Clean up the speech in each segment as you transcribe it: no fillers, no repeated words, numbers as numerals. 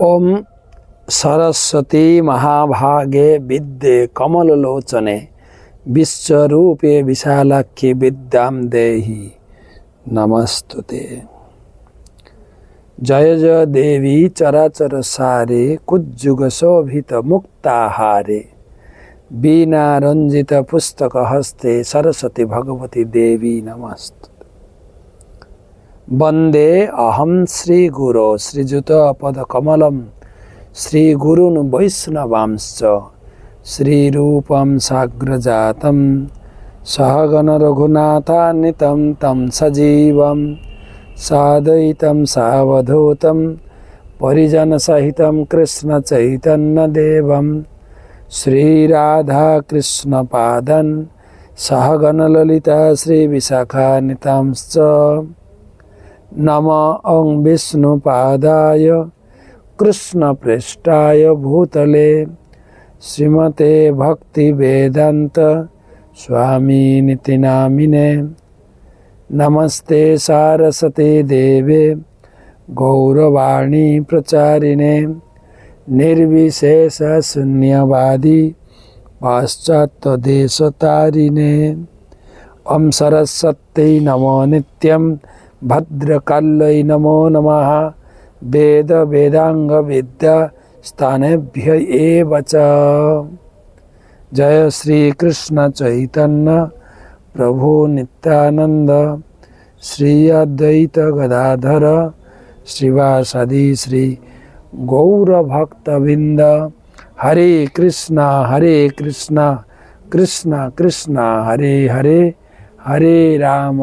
ओम सरस्वती महाभागे विद्ये कमललोचने विश्वरूपे विशालाक्षी विद्यां देहि नमस्तुते। जय जय देवी चराचर सारे कुज्जुग शोभित मुक्ताहारे बीना रंजित पुस्तक हस्ते सरस्वती भगवती देवी नमस्तुते। वंदे अहम श्री गुरो श्रीजुत पद कमलम श्री गुरुन् वैष्णवांश्च श्रीरूपं साग्रजातं सहगण रघुनाथान्वितं तं सजीवं साद्वैतं सावधूतं परिजन सहितं कृष्ण चैतन्य देवं श्रीराधा कृष्ण पादं सहगण ललिता श्री विशाखान्वितांश्च नमः विष्णुपादाय कृष्णप्रेष्ठाय भूतले श्रीमते भक्ति वेदांत स्वामिनिति नामिने। नमस्ते सारस्वते देवे गौरवाणी प्रचारिणे निर्विशेष शून्यवादी पाश्चात्य देशतारिणे। ओम सरस्वती नमो नित्यं भद्रकाल्यै नमो नमः। वेद वेदांग विद्या स्थानेभ्य एव च। जय श्री कृष्ण चैतन्य प्रभु नित्यानंद श्री अद्वैत गदाधर श्रीवासादि श्री गौर भक्तबिंद। हरे कृष्णा कृष्णा कृष्णा हरे हरे हरे राम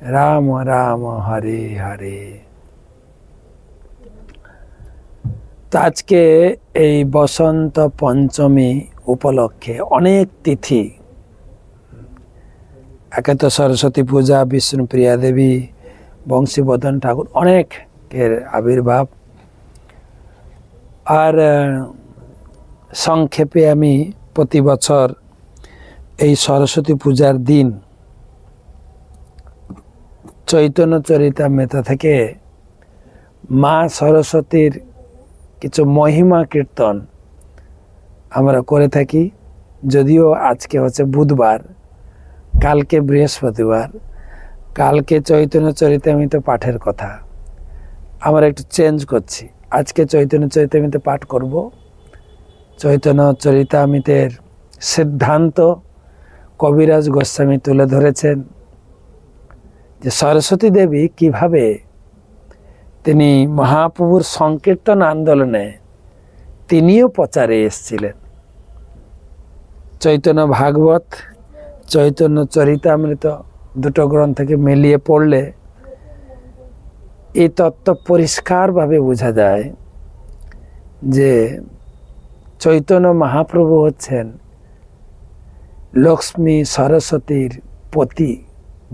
राम राम हरे हरे। तो आज के এই বসন্ত পঞ্চমী উপলক্ষে অনেক তিথি, একে তো সরস্বতী পূজা, বিষ্ণুপ্রিয়া দেবী, বংশীবদন ঠাকুর অনেকের আবির্ভাব। আর সংক্ষেপে আমি প্রতি বছর এই সরস্বতী পূজার দিন চৈতন্য চরিতামৃত থেকে মা সরস্বতীর কিছু মহিমা কীর্তন আমরা করে থাকি। যদিও আজকে হচ্ছে বুধবার, কালকে বৃহস্পতিবার, কালকে চৈতন্য চরিতামৃত পাঠের কথা, আমরা একটু চেঞ্জ করছি। আজকে চৈতন্য চরিতামৃত পাঠ করব। চৈতন্য চরিতামৃতের সিদ্ধান্ত কবিরাজ গোস্বামী তুলে ধরেছেন যে সরস্বতী দেবী কিভাবে তিনি মহাপ্রভুর সংকীর্তন আন্দোলনে তিনিও প্রচারে এসেছিলেন। চৈতন্য ভাগবত, চৈতন্য চরিতামৃত দুটো গ্রন্থকে মিলিয়ে পড়লে এই তত্ত্ব পরিষ্কারভাবে বোঝা যায় যে চৈতন্য মহাপ্রভু হচ্ছেন লক্ষ্মী সরস্বতীর পতি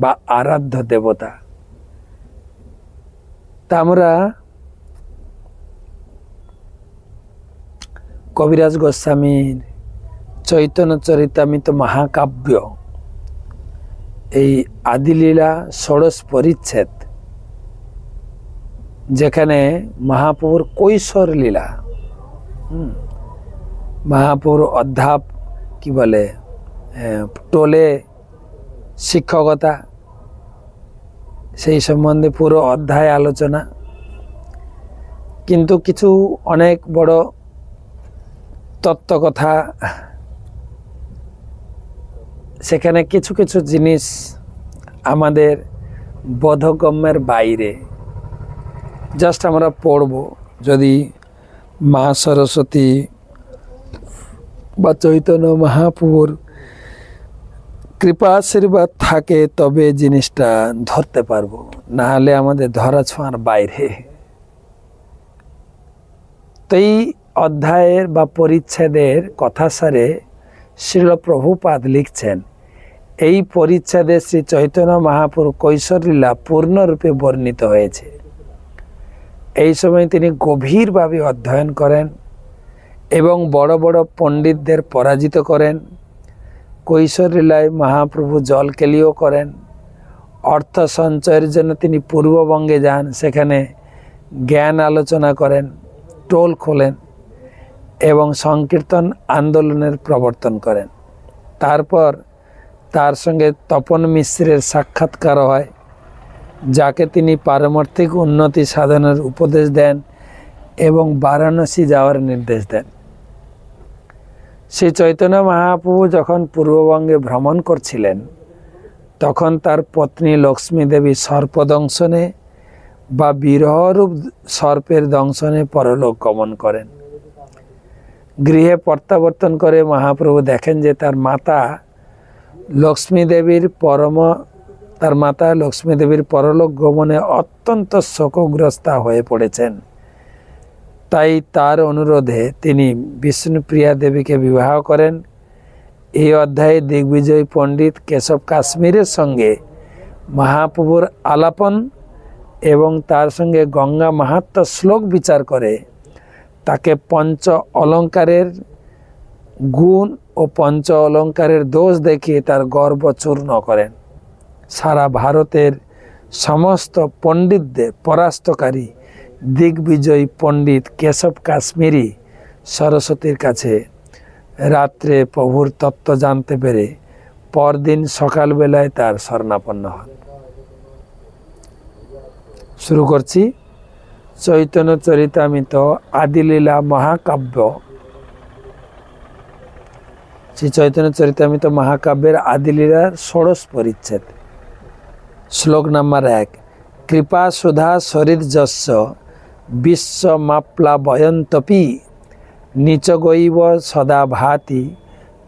বা আরাধ্য দেবতা। তা আমরা কবিরাজ গোস্বামীর চৈতন্য চরিতামৃত মহাকাব্য এই আদিলীলা ষোড়শ পরিচ্ছেদ, যেখানে মহাপ্রভুর কৈশোর লীলা, মহাপ্রভুর অধ্যাপ কি বলে টোলে শিক্ষকতা, সেই সম্বন্ধে পুরো অধ্যায় আলোচনা। কিন্তু কিছু অনেক বড় তত্ত্বকথা, সেখানে কিছু কিছু জিনিস আমাদের বোধগম্যের বাইরে। জাস্ট আমরা পড়ব, যদি মা সরস্বতী বা চৈতন্য মহাপ্রভুর কৃপা আশীর্বাদ থাকে তবে জিনিসটা ধরতে পারবো, না হলে আমাদের ধরা ছোঁয়ার বাইরে। তো এই অধ্যায়ের বা পরিচ্ছেদের কথা সারে শ্রীল প্রভুপাদ লিখছেন, এই পরিচ্ছেদে শ্রী চৈতন্য মহাপ্রভু কৈশোর লীলা পূর্ণরূপে বর্ণিত হয়েছে। এই সময় তিনি গভীরভাবে অধ্যয়ন করেন এবং বড় বড় পণ্ডিতদের পরাজিত করেন। কৈশোর লীলায় মহাপ্রভু জল কেলিও করেন। অর্থ সঞ্চয়ের জন্য তিনি পূর্ববঙ্গে যান, সেখানে জ্ঞান আলোচনা করেন, টোল খোলেন এবং সংকীর্তন আন্দোলনের প্রবর্তন করেন। তারপর তার সঙ্গে তপন মিশ্রের সাক্ষাৎকার হয়, যাকে তিনি পারমার্থিক উন্নতি সাধনের উপদেশ দেন এবং বারাণসী যাওয়ার নির্দেশ দেন। শ্রী চৈতন্য মহাপ্রভু যখন পূর্ববঙ্গে ভ্রমণ করছিলেন, তখন তার পত্নী লক্ষ্মী দেবী সর্পদংশনে বা বিরহরূপ সর্পের দংশনে পরলোক গমন করেন। গৃহে প্রত্যাবর্তন করে মহাপ্রভু দেখেন যে তার মাতা লক্ষ্মী দেবীর পরলোক গমনে অত্যন্ত শোকগ্রস্তা হয়ে পড়েছেন। তাই তার অনুরোধে তিনি বিষ্ণুপ্রিয়া দেবীকে বিবাহ করেন। এই অধ্যায়ে দিগ্বিজয় পণ্ডিত কেশব কাশ্মীরের সঙ্গে মহাপ্রভুর আলাপন এবং তার সঙ্গে গঙ্গা মাহাত্ম্য শ্লোক বিচার করে তাকে পঞ্চ অলঙ্কারের গুণ ও পঞ্চ অলঙ্কারের দোষ দেখিয়ে তার গর্ব চূর্ণ করেন। সারা ভারতের সমস্ত পণ্ডিতদের পরাস্তকারী দিগ্বিজয়ী পণ্ডিত কেশব কাশ্মীরি সরস্বতীর কাছে রাত্রে প্রভুর তত্ত্ব জানতে পেরে পরদিন সকালবেলায় তার শরণাপন্ন হন। শুরু করছি চৈতন্য চরিতামৃত আদিলীলা মহাকাব্য। শ্রী চৈতন্য চরিতামৃত মহাকাব্যের আদিলীলার ষোড়শ পরিচ্ছেদ। শ্লোক নাম্বার 1। কৃপা সুধা সরির্যস্য বিশ্বমাপ্লাবয়ন্তপি নিচগৈব সদা ভাতি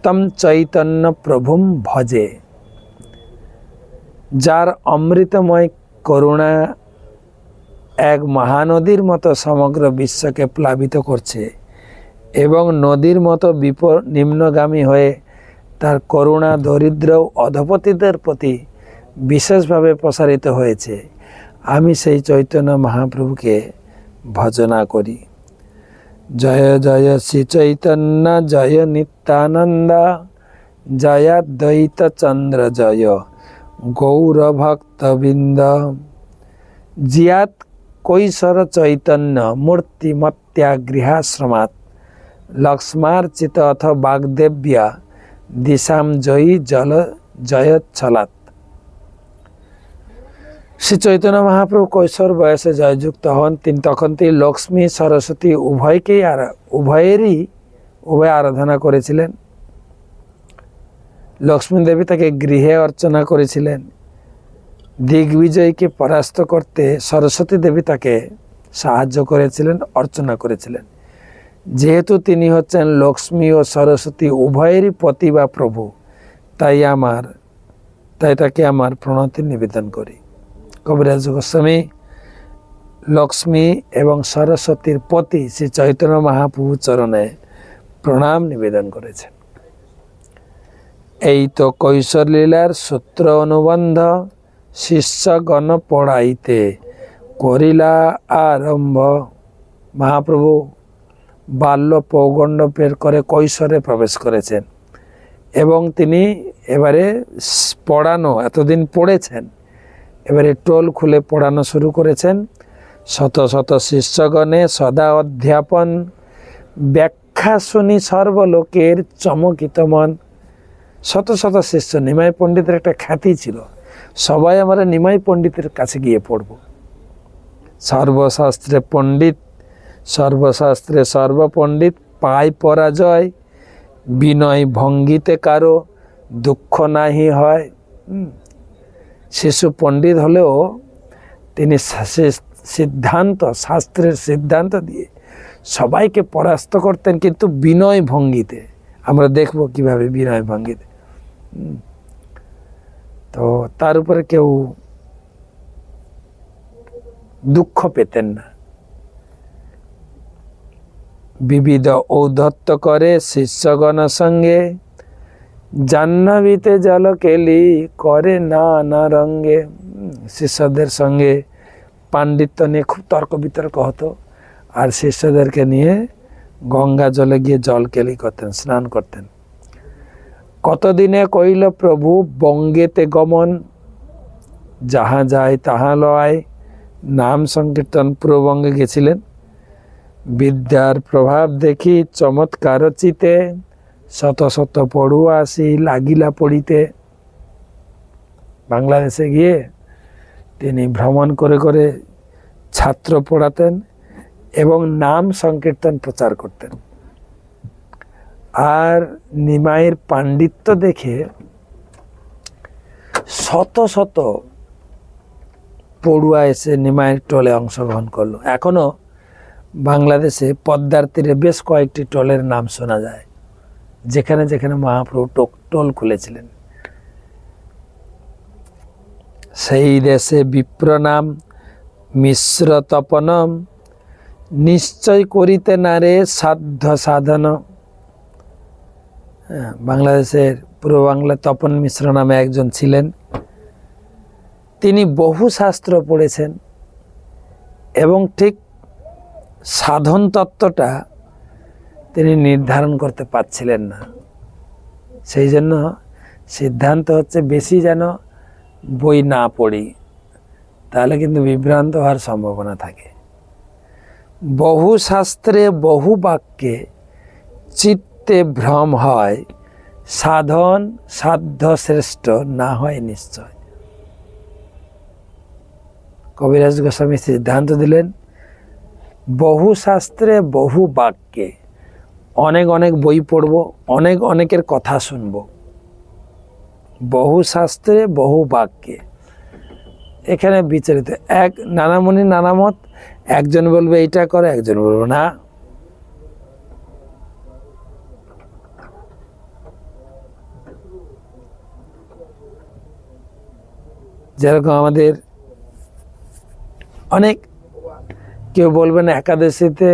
তম চৈতন্য প্রভুম ভজে। যার অমৃতময় করুণা এক মহানদীর মতো সমগ্র বিশ্বকে প্লাবিত করছে এবং নদীর মতো নিম্নগামী হয়ে তার করুণা দরিদ্র অধপতিদের প্রতি বিশেষভাবে প্রসারিত হয়েছে, আমি সেই চৈতন্য মহাপ্রভুকে ভজনা করি। জয় জয় শ্রী চৈতন্য জয় নিত্যানন্দ জয়াদ্বৈত চন্দ্র জয় গৌরভক্তবৃন্দ। জিয়াত কৈশোর চৈতন্য মূর্তিমত্যাগৃহাশ্রমাৎ লক্ষ্মার্চিত অথ বাগদেব্যা দিশাম জয়ী জল জয়চ্ছলাৎ। শ্রী চৈতন্য মহাপ্রভু কৈশোর বয়সে জয়যুক্ত হন। তখন তিনি লক্ষ্মী সরস্বতী উভয় আরাধনা করেছিলেন। লক্ষ্মী দেবী তাকে গৃহে অর্চনা করেছিলেন। দিগ্বিজয়কে পরাস্ত করতে সরস্বতী দেবী তাকে সাহায্য করেছিলেন, অর্চনা করেছিলেন। যেহেতু তিনি হচ্ছেন লক্ষ্মী ও সরস্বতী উভয়েরই পতি বা প্রভু, তাই তাকে আমার প্রণতি নিবেদন করি। কবিরাজ গোস্বামী লক্ষ্মী এবং সরস্বতীর পতি শ্রী চৈতন্য মহাপ্রভু চরণে প্রণাম নিবেদন করেছেন। এই তো কৈশোর লীলার সূত্র অনুবন্ধ শিষ্যগণ পড়াইতে করিলা আরম্ভ। মহাপ্রভু বাল্য পৌগণ্ডবের করে কৈশোরে প্রবেশ করেছেন এবং তিনি এবারে পড়ানো, এতদিন পড়েছেন, এবারে টোল খুলে পড়ানো শুরু করেছেন। শত শত শিষ্যগণে সদা অধ্যাপন ব্যাখ্যা শুনি সর্বলোকের চমকিত মন। শত শত শিষ্য, নিমাই পণ্ডিতের একটা খ্যাতি ছিল, সবাই আমরা নিমাই পণ্ডিতের কাছে গিয়ে পড়ব। সর্বশাস্ত্রে পণ্ডিত, সর্বশাস্ত্রে সর্বপণ্ডিত, পায় পরাজয় বিনয় ভঙ্গিতে কারো দুঃখ নাহি হয়। শিশু পণ্ডিত হলেও তিনি শাস্ত্রের সিদ্ধান্ত দিয়ে সবাইকে পরাস্ত করতেন, কিন্তু বিনয় ভঙ্গিতে। আমরা দেখব কিভাবে বিনয় ভঙ্গিতে। তো তার উপরে কেউ দুঃখ পেতেন না। বিবিধ ঔদ্ধত্য করে শিষ্যগণ সঙ্গে জাহ্নবীতে জল কেলি করে নানা রঙ্গে। শিষ্যদের সঙ্গে পাণ্ডিত্য নিয়ে খুব তর্ক বিতর্ক হতো, আর শিষ্যদেরকে নিয়ে গঙ্গা জলে গিয়ে জল কেলি করতেন, স্নান করতেন। কতদিনে কইল প্রভু বঙ্গেতে গমন, যাহা যায় তাহা লয় নাম সংকীর্তন পূর্ববঙ্গে গেছিলেন। বিদ্যার প্রভাব দেখি চমৎকার চিতে, শত শত পড়ুয়া আসি লাগিলা পড়িতে। বাংলাদেশে গিয়ে তিনি ভ্রমণ করে করে ছাত্র পড়াতেন এবং নাম সংকীর্তন প্রচার করতেন। আর নিমাইয়ের পাণ্ডিত্য দেখে শত শত পড়ুয়া এসে নিমাইয়ের টোলে অংশগ্রহণ করলো। এখনো বাংলাদেশে পদ্মার তীরে বেশ কয়েকটি টোলের নাম শোনা যায়, যেখানে যেখানে মহাপ্রভু টোল খুলেছিলেন। সেই দেশে বিপ্র নাম মিশ্র তপনম, নিশ্চয় করিতে নারে সাধ্য সাধন। বাংলাদেশের পূর্ব বাংলায় তপন মিশ্র নামে একজন ছিলেন। তিনি বহু শাস্ত্র পড়েছেন এবং ঠিক সাধন তত্ত্বটা তিনি নির্ধারণ করতে পারছিলেন না। সেই জন্য সিদ্ধান্ত হচ্ছে বেশি যেন বই না পড়ি, তাহলে কিন্তু বিভ্রান্ত হওয়ার সম্ভাবনা থাকে। বহু শাস্ত্রে বহু বাক্যে চিত্তে ভ্রম হয়, সাধন সাধ্য শ্রেষ্ঠ না হয় নিশ্চয়। কবিরাজ গোস্বামী সিদ্ধান্ত দিলেন, বহু শাস্ত্রে বহু বাক্যে অনেক অনেক বই পড়ব, অনেক অনেকের কথা শুনব। বহু শাস্ত্রে বহু বাক্যে, এখানে বিচলিত এক নানামুনি নানামত, একজন বলবে এইটা করে, একজন বলবে না। যেরকম আমাদের অনেক কেউ বলবেন একাদশীতে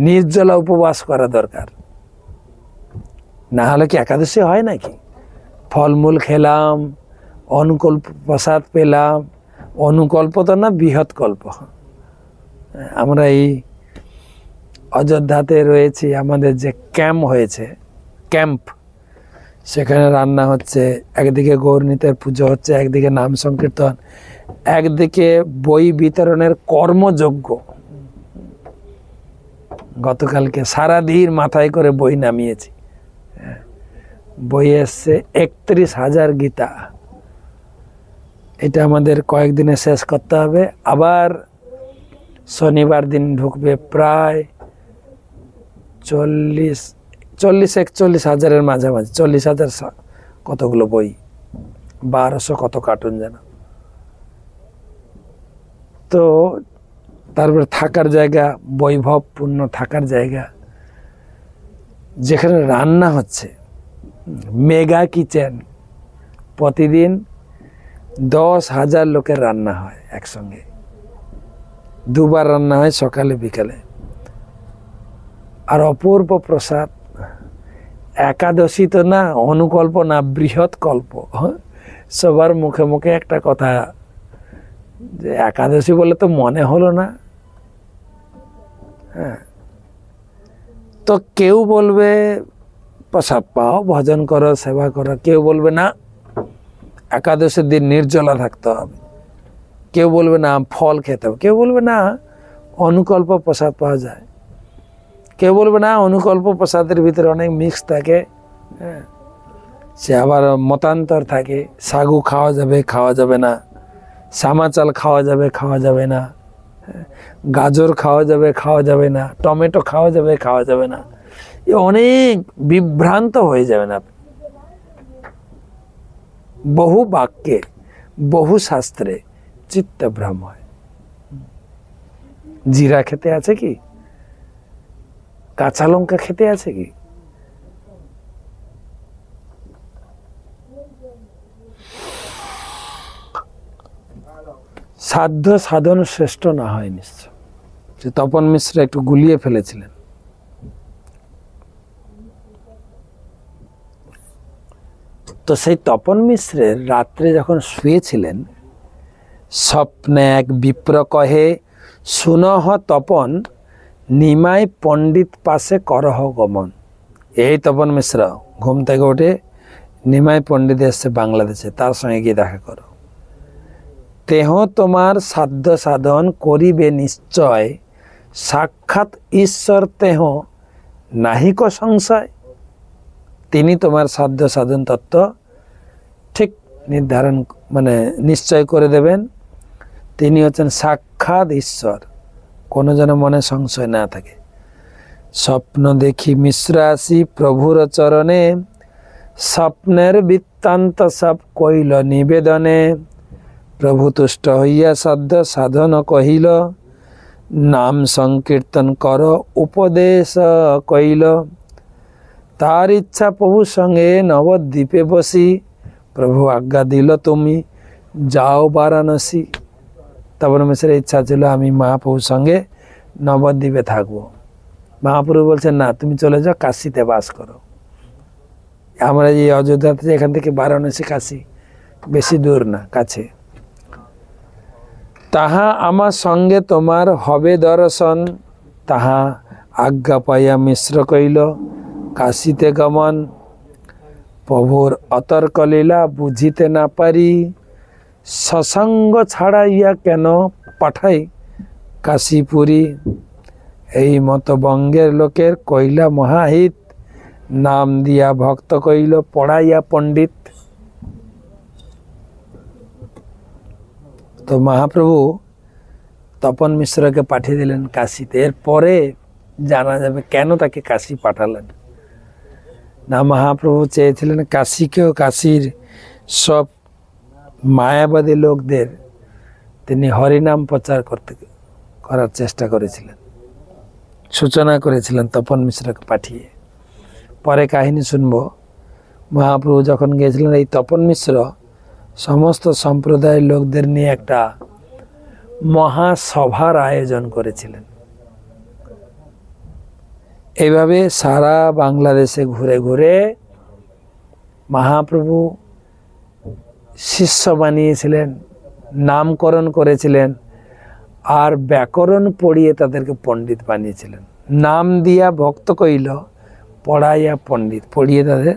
নির্জলা উপবাস করা দরকার, না হলে কি একাদশী হয় নাকি? ফলমূল খেলাম, অনুকল্প প্রসাদ পেলাম, অনুকল্প তো না বৃহৎ কল্প। আমরা এই অযোধ্যাতে রয়েছি, আমাদের যে ক্যাম্প সেখানে রান্না হচ্ছে, একদিকে গৌরনীতের পুজো হচ্ছে, একদিকে নাম সংকীর্তন, একদিকে বই বিতরণের কর্মযজ্ঞ। গতকালকে সারাদিন মাথায় করে বই নামিয়েছি। বই এসছে 31,000 গীতা। এটা আমাদের কয়েকদিনে শেষ করতে হবে। আবার শনিবার দিন ঢুকবে প্রায় 40-41,000-এর মাঝামাঝি, 40,000 কতগুলো বই, 1200 কত কার্টুন যেন। তো তারপরে থাকার জায়গা, বৈভবপূর্ণ থাকার জায়গা, যেখানে রান্না হচ্ছে, মেগা কিচেন, প্রতিদিন 10,000 লোকের রান্না হয় একসঙ্গে, দুবার রান্না হয়, সকালে বিকালে। আর অপূর্ব প্রসাদ। একাদশী তো না অনুকল্প না, বৃহৎ কল্প। সবার মুখে মুখে একটা কথা, যে একাদশী বলে তো মনে হলো না। হ্যাঁ, তো কেউ বলবে প্রসাদ পাও, ভজন করো, সেবা করো। কেউ বলবে না একাদশীর দিন নির্জলা থাকতে হবে। কেউ বলবে না ফল খেতে হবে। কেউ বলবে না অনুকল্প প্রসাদ পাওয়া যায়। কেউ বলবে না অনুকল্প প্রসাদের ভিতরে অনেক মিক্স থাকে। হ্যাঁ, সে আবার মতান্তর থাকে। সাগু খাওয়া যাবে, খাওয়া যাবে না। শ্যামা চাল খাওয়া যাবে, খাওয়া যাবে না। গাজর খাওয়া যাবে, খাওয়া যাবে না। টমেটো খাওয়া যাবে, খাওয়া যাবে না। এ অনেক বিভ্রান্ত হয়ে যাবে না। বহু বাক্যে বহু শাস্ত্রে চিত্তভ্রম হয়। জিরা খেতে আছে কি? কাঁচা লঙ্কা খেতে আছে কি? সাধ্য সাধন শ্রেষ্ঠ না হয় নিশ্চয়। যে তপন মিশ্র একটু গুলিয়ে ফেলেছিলেন। তো সেই তপন মিশ্রের রাত্রে যখন শুয়েছিলেন, স্বপ্নে এক বিপ্র কহে, শুনহ তপন নিমাই পণ্ডিত পাশে করহ গমন। এই তপন মিশ্র ঘুম থেকে উঠে নিমাই পণ্ডিত এসছে বাংলাদেশে, তার সঙ্গে গিয়ে দেখা করো। তেহ তোমার সাধ্য সাধন করিবে নিশ্চয়, সাক্ষাৎ ঈশ্বর তেহ নাহিক সংশয়। তিনি তোমার সাধ্য সাধন তত্ত্ব ঠিক নির্ধারণ মানে নিশ্চয় করে দেবেন। তিনি হচ্ছেন সাক্ষাৎ ঈশ্বর, কোনো যেন মনে সংশয় না থাকে। স্বপ্ন দেখি মিশ্র আসি প্রভুর চরণে, স্বপ্নের বৃত্তান্ত সব কইল নিবেদনে। প্রভু তুষ্ট হইয়া সাধ্য সাধন কহিল, নাম সংকীর্তন কর উপদেশ কইল। তার ইচ্ছা প্রভু সঙ্গে নবদ্বীপে বসি, প্রভু আজ্ঞা দিল তুমি যাও বারাণসী। তপন মিশ্রের ইচ্ছা ছিল আমি মহাপ্রভুর সঙ্গে নবদ্বীপে থাকবো। মহাপ্রভু বলছেন না, তুমি চলে যাও, কাশিতে বাস করো। আমরা এই অযোধ্যাতে এখান থেকে বারাণসী কাশী বেশি দূর না, কাছে। তাহা আমার সঙ্গে তোমার হবে দর্শন, তাহা আজ্ঞা পাইয়া মিশ্র কইল কাশীতে গমন। প্রভুর অতর্ক লীলা বুঝিতে না পারি, সসঙ্গ ছাড়াইয়া কেন পাঠাই কাশীপুরী। এই মতো বঙ্গের লোকের কইলা মহাহিত, নাম দিয়া ভক্ত কইল পড়াইয়া পণ্ডিত। তো মহাপ্রভু তপন মিশ্রকে পাঠিয়ে দিলেন কাশীতে। এরপরে জানা যাবে কেন তাকে কাশী পাঠালেন। না, মহাপ্রভু চেয়েছিলেন কাশীকেও, কাশীর সব মায়াবাদী লোকদের তিনি হরিনাম প্রচার করার চেষ্টা করেছিলেন, সূচনা করেছিলেন তপন মিশ্রকে পাঠিয়ে। পরে কাহিনী শুনব। মহাপ্রভু যখন গিয়েছিলেন, এই তপন মিশ্র সমস্ত সম্প্রদায়ের লোকদের নিয়ে একটা মহাসভার আয়োজন করেছিলেন। এইভাবে সারা বাংলাদেশে ঘুরে ঘুরে মহাপ্রভু শিষ্য বানিয়েছিলেন, নামকরণ করেছিলেন, আর ব্যাকরণ পড়িয়ে তাদেরকে পণ্ডিত বানিয়েছিলেন। নাম দিয়া ভক্ত কইল পড়াইয়া পণ্ডিত, পড়িয়ে তাদের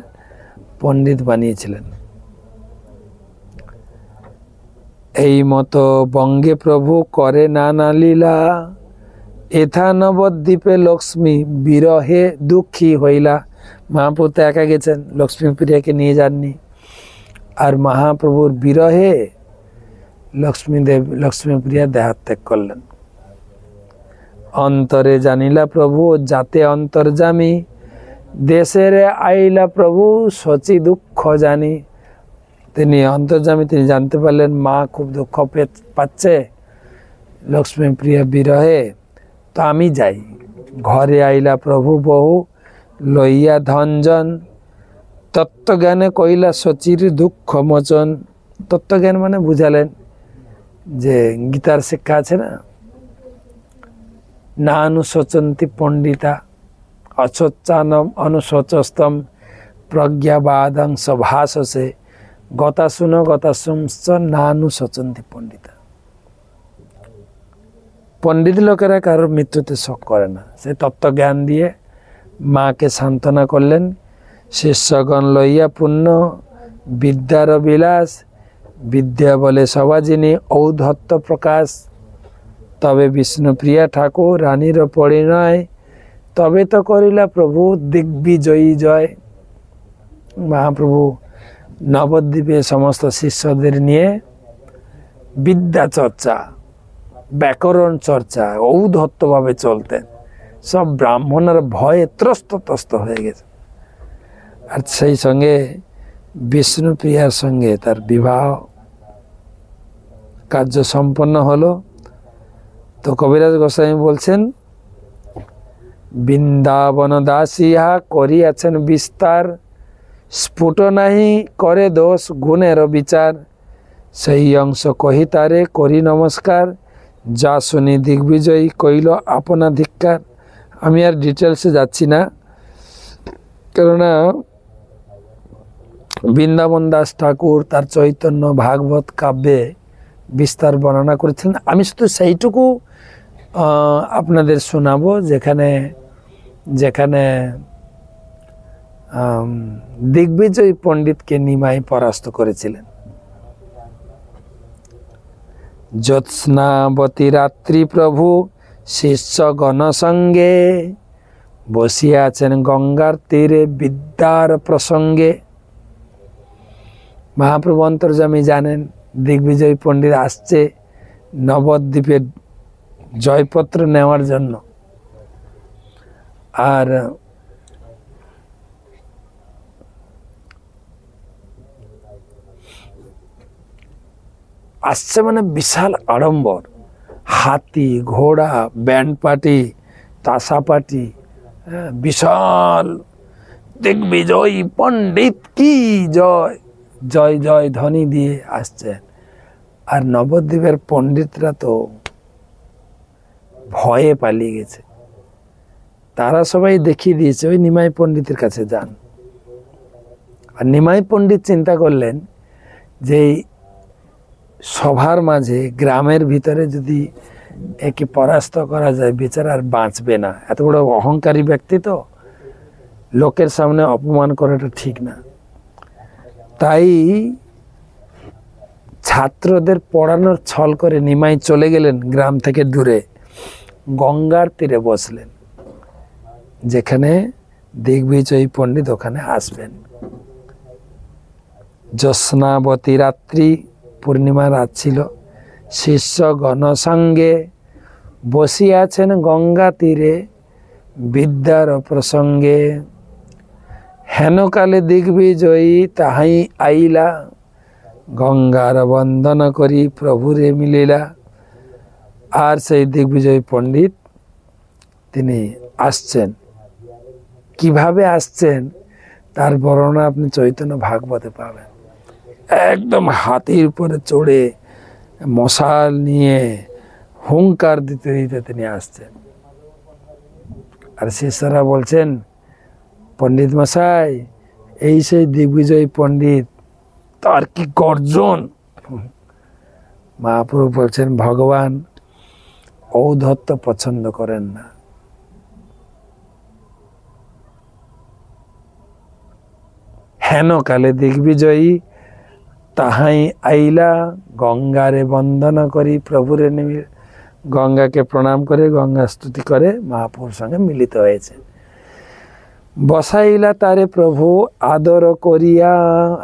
পণ্ডিত বানিয়েছিলেন। এই মতো বঙ্গে প্রভু করে নানা লীলা, এথা নবদ্বীপে লক্ষ্মী বিরহে দুঃখী হইলা। মহাপ্রভু তো একা গেছেন, লক্ষ্মী প্রিয়াকে নিয়ে যাননি। আর মহাপ্রভুর বিরহে লক্ষ্মী প্রিয়া দেহাত্যাগ করলেন। অন্তরে জানিলা প্রভু যাতে অন্তর্যামী, দেশের আইলা প্রভু সচি দুঃখ জানি। তিনি অন্তর্যামী, তিনি জানতে পারলেন মা খুব দুঃখ পাচ্ছে লক্ষ্মী প্রিয়া বিরহে, তো আমি যাই। ঘরে আইলা প্রভু বহু লইয়া ধনজন, তত্ত্বজ্ঞানে কইলা সচির দুঃখ মোচন। তত্ত্বজ্ঞান মানে বুঝালেন যে গীতার শিক্ষা আছে না, না অনুশোচন্তি পণ্ডিতা অশোচানম অনুশোচস্তম প্রজ্ঞাবাদং সভাসে গতাশুন গতাশুংশ্চ না অনুশোচন্তি পণ্ডিতা। পণ্ডিত লোকেরা কারোর মৃত্যুতে শোক করে না। সে তত্ত্বজ্ঞান দিয়ে মাকে সান্ত্বনা করলেন। শিষ্যগণ লইয়া পূর্ণ বিদ্যার বিলাস, বিদ্যা বলে সবাজিনী ঔদ্ধত্য প্রকাশ। তবে বিষ্ণুপ্রিয়া ঠাকুর রানীর পরিণয়, তবে তো করিলা প্রভু দিগ্বিজয়ী জয়। মহাপ্রভু নবদ্বীপে সমস্ত শিষ্যদের নিয়ে বিদ্যা চর্চা, ব্যাকরণ চর্চা ঔদ্ধত্যভাবে চলতেন। সব ব্রাহ্মণের ভয়ে ত্রস্ত হয়ে গেছে। আর সেই সঙ্গে বিষ্ণুপ্রিয়ার সঙ্গে তার বিবাহ কার্য সম্পন্ন হলো। তো কবিরাজ গোস্বামী বলছেন, বৃন্দাবন দাসী ইহা করিয়াছেন বিস্তার, স্ফুট নাহি করে দোষ গুণের বিচার। সেই অংশ কহি তারে করি নমস্কার, যা শুনি দিগ্বিজয়ী কইল আপনা ধিক্কার। আমি আর ডিটেলসে যাচ্ছি না, কেননা বৃন্দাবন দাস ঠাকুর তার চৈতন্য ভাগবত কাব্যে বিস্তার বর্ণনা করেছেন। আমি শুধু সেইটুকু আপনাদের শোনাবো যেখানে যেখানে দিগ্বিজয়ী পণ্ডিতকে নিমাই পরাস্ত করেছিলেন। জ্যোৎস্নাবতী রাত্রি প্রভু শিষ্যগণ সঙ্গে বসিয়া আছেন গঙ্গার তীরে বিদ্যার প্রসঙ্গে। মহাপ্রভু অন্তর্যামী জানেন দিগ্বিজয় পণ্ডিত আসছে নবদ্বীপের জয়পত্র নেওয়ার জন্য, আর আসছে মানে বিশাল আড়ম্বর, হাতি ঘোড়া ব্যান্ড পার্টি তাসা পার্টি, বিশাল দিগ্বিজয়ী পণ্ডিত কি জয় জয় জয় ধ্বনি দিয়ে আসছেন। আর নবদ্বীপের পণ্ডিতরা তো ভয়ে পালিয়ে গেছে, তারা সবাই দেখিয়ে দিয়েছে ওই নিমাই পণ্ডিতের কাছে যান। আর নিমাই পণ্ডিত চিন্তা করলেন যে সভার মাঝে গ্রামের ভিতরে যদি একে পরাস্ত করা যায় বেচারা আর বাঁচবে না, এত বড় অহংকারী ব্যক্তি তো, লোকের সামনে অপমান করাটা ঠিক না। তাই ছাত্রদের পড়ানোর ছল করে নিমাই চলে গেলেন গ্রাম থেকে দূরে, গঙ্গার তীরে বসলেন, যেখানে দিগ্বিজয়ী পণ্ডিত ওখানে আসবেন। জ্যোৎস্নাবতী রাত্রি, পূর্ণিমা রাত ছিল, শিষ্যগণ সঙ্গে বসিয়াছেন গঙ্গা তীরে বিদ্যার প্রসঙ্গে। হেনকালে দিগ্বিজয়ী তাহাই আইলা গঙ্গার বন্দন করি প্রভুরে মিলিলা। আর সেই দিগ্বিজয়ী পণ্ডিত তিনি আসছেন, কিভাবে আসছেন তার বর্ণনা আপনি চৈতন্য ভাগবতে পাবেন। একদম হাতির উপরে চড়ে মশাল নিয়ে হুঙ্কার দিতে দিতে তিনি আসছেন। আর শিষ্যরা বলছেন, পণ্ডিত মশাই এই সেই দিগ্বিজয়ী পণ্ডিত, তার কি গর্জন। মহাপ্রভু বলছেন ভগবান ঔদ্ধত্য পছন্দ করেন না। হেন কালে দিগ্বিজয়ী তাহাই আইলা গঙ্গারে বন্দন করি প্রভুরে নিমিল। গঙ্গাকে প্রণাম করে গঙ্গা স্তুতি করে মহাপ্রভুর সঙ্গে মিলিত হয়েছে। বসাইলা তারে প্রভু আদর করিয়া।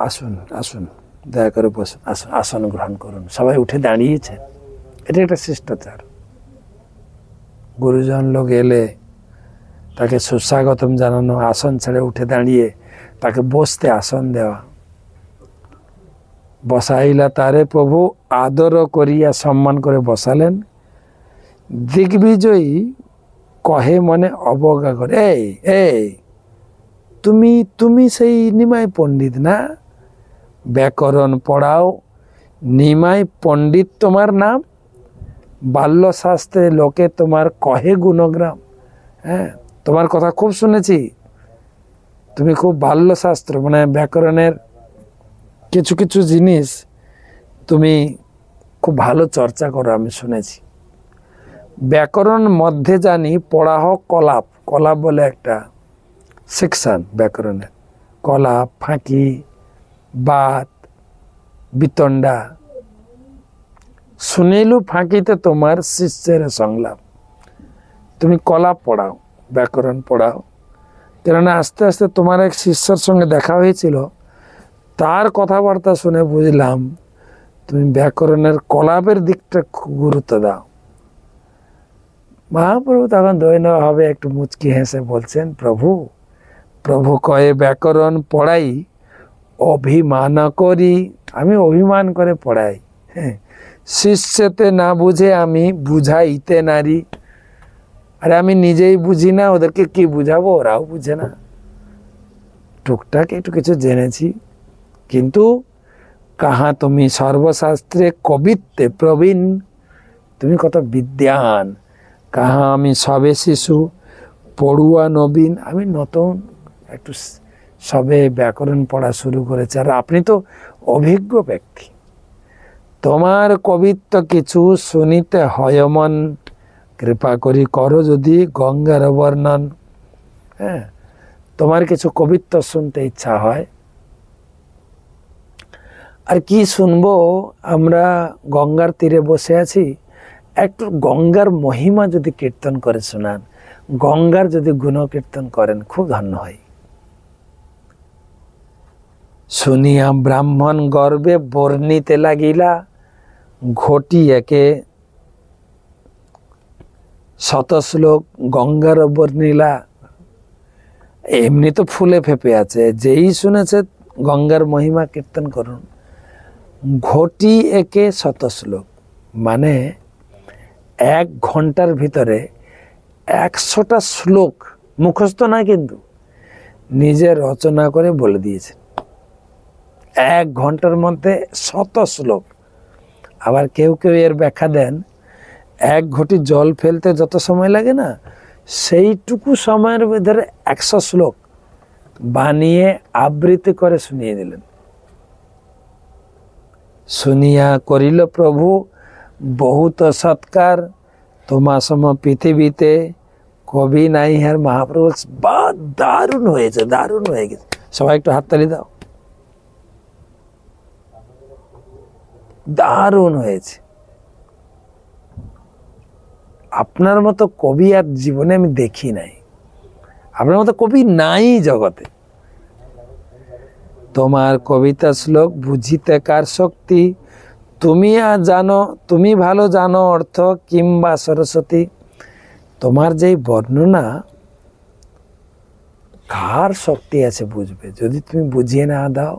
আসুন আসুন, দয়া করে বসুন, আসুন আসন গ্রহণ করুন। সবাই উঠে দাঁড়িয়েছে, এটা একটা শিষ্টাচার। গুরুজন লোক এলে তাকে সুস্বাগতম জানানো, আসন ছেড়ে উঠে দাঁড়িয়ে তাকে বসতে আসন দেওয়া। বসাইলা তারে প্রভু আদর করিয়া, সম্মান করে বসালেন। দিগ্বিজয়ী কহে মনে অবজ্ঞা করে, এই এই তুমি তুমি সেই নিমাই পণ্ডিত না, ব্যাকরণ পড়াও, নিমাই পণ্ডিত তোমার নাম, বাল্যশাস্ত্রে লোকে তোমার কহে গুণগ্রাম। হ্যাঁ, তোমার কথা খুব শুনেছি, তুমি খুব বাল্যশাস্ত্র মানে ব্যাকরণের কিছু কিছু জিনিস তুমি খুব ভালো চর্চা করো, আমি শুনেছি। ব্যাকরণ মধ্যে জানি পড়া হোক কলাপ, কলাপ বলে একটা সেকশন ব্যাকরণের, কলাপ, ফাঁকি, বাত, বিতণ্ডা। শুনিলু ফাঁকিতে তোমার শিষ্যের সংলাপ। তুমি কলাপ পড়াও, ব্যাকরণ পড়াও, কেননা আস্তে আস্তে তোমার এক শিষ্যর সঙ্গে দেখা হয়েছিল, তার কথাবার্তা শুনে বুঝলাম তুমি ব্যাকরণের কলাপের দিকটা খুব গুরুত্ব দাও। মহাপ্রভু তখন দৈনভাবে একটু মুচকি হেসে বলছেন, প্রভু প্রভু কয়ে ব্যাকরণ পড়াই অভিমান করি। আমি অভিমান করে পড়াই, হ্যাঁ, শিষ্যতে না বুঝে আমি বুঝাইতে নারী। আরে আমি নিজেই বুঝি না, ওদেরকে কি বুঝাবো, ওরাও বুঝে না। টুকটাক একটু কিছু জেনেছি, কিন্তু কাহা তুমি সর্বশাস্ত্রে কবিত্বে প্রবীণ, তুমি কত বিদ্যান। কাহা আমি সবে শিশু পড়ুয়া নবীন, আমি নতুন একটু সবে ব্যাকরণ পড়া শুরু করেছে, আর আপনি তো অভিজ্ঞ ব্যক্তি। তোমার কবিত্ব কিছু শুনিতে হয় মন, কৃপা করি করো যদি গঙ্গার বর্ণন। হ্যাঁ, তোমার কিছু কবিত্ব শুনতে ইচ্ছা হয়। আর কি শুনবো, আমরা গঙ্গার তীরে বসে আছি, একটু গঙ্গার মহিমা যদি কীর্তন করে শোনান, গঙ্গার যদি গুণ কীর্তন করেন, খুব ধন্য হয়। শুনিয়া ব্রাহ্মণ গর্বে বর্ণিতে লাগিলা, ঘটি একে শত শ্লোক গঙ্গার বর্ণিলা। এমনি তো ফুলে ফেপে আছে, যেই শুনেছে গঙ্গার মহিমা কীর্তন করুন। ঘটি একে শত শ্লোক, মানে 1 ঘন্টার ভিতরে 100টা শ্লোক মুখস্থ না, কিন্তু নিজে রচনা করে বলে দিয়েছেন। 1 ঘন্টার মধ্যে 100 শ্লোক। আবার কেউ কেউ এর ব্যাখ্যা দেন, 1 ঘটি জল ফেলতে যত সময় লাগে না, সেইটুকু সময়ের ভিতরে 100 শ্লোক বানিয়ে আবৃত্তি করে শুনিয়ে দিলেন। শুনিয়া করিল প্রভু বহুত সৎকার, তোমা সম পৃথিবীতে কবি নাই হার। মহাপ্রভু বা দারুণ হয়েছে, দারুণ হয়ে গেছে। সবাই একটু হাততালি দাও। দারুণ হয়েছে। আপনার মতো কবি আর জীবনে আমি দেখি নাই, আপনার মতো কবি নাই জগতে। তোমার কবিতা শ্লোক বুঝিতে কার শক্তি, তুমি আর জানো, তুমি ভালো জানো অর্থ, কিংবা সরস্বতী। তোমার যেই বর্ণনা, কার শক্তি আছে বুঝবে, যদি তুমি বুঝিয়ে না দাও।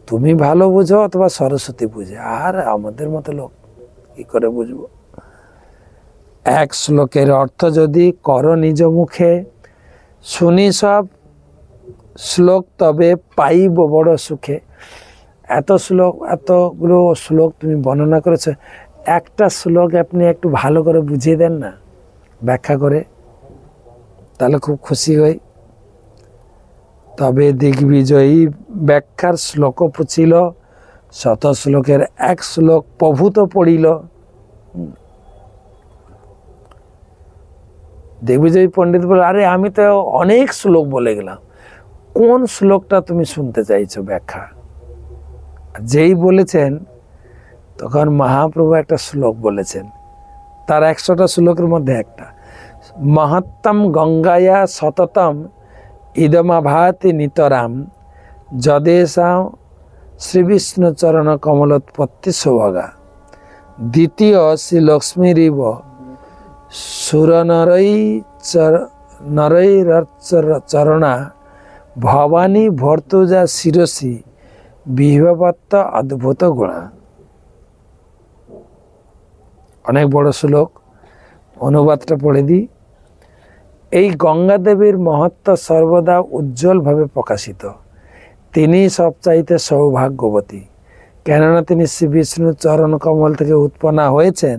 তুমি ভালো বুঝো অথবা সরস্বতী বুঝে, আর আমাদের মতো লোক কি করে বুঝবো। 1 শ্লোকের অর্থ যদি করো নিজ মুখে, শুনি সব শ্লোক তবে পাইব বড় সুখে। এত শ্লোক, এতগুলো শ্লোক তুমি বর্ণনা করেছো, একটা শ্লোক আপনি একটু ভালো করে বুঝিয়ে দেন না ব্যাখ্যা করে, তাহলে খুব খুশি হই। তবে দিগ্বিজয়ী ব্যাখ্যার শ্লোক পুছিল, শত শ্লোকের 1 শ্লোক প্রভূত পড়িল। দিগ্বিজয়ী পণ্ডিত বলে, আরে আমি তো অনেক শ্লোক বলে গেলাম, কোন শ্লোকটা তুমি শুনতে চাইছো ব্যাখ্যা? যেই বলেছেন তখন মহাপ্রভু একটা শ্লোক বলেছেন, তার 100টা শ্লোকের মধ্যে একটা, মহত্তম গঙ্গায়া সততম ইদমাভাতি নিতরাম, যদেশাম শ্রীবিষ্ণু চরণ কমলোৎপত্তি সৌভাগা। দ্বিতীয় শ্রী লক্ষ্মীরিব সুরনরৈরচরণা, ভবানী ভর্তুজা শিরসি বিহবত্ত অদ্ভুত গুণা। অনেক বড় শ্লোক, অনুবাদটা পড়ে দিই। এই গঙ্গা দেবীর মহত্ব সর্বদা উজ্জ্বলভাবে প্রকাশিত। তিনি সবচাইতে সৌভাগ্যবতী, কেননা তিনি শ্রী বিষ্ণুর চরণ কমল থেকে উৎপন্ন হয়েছেন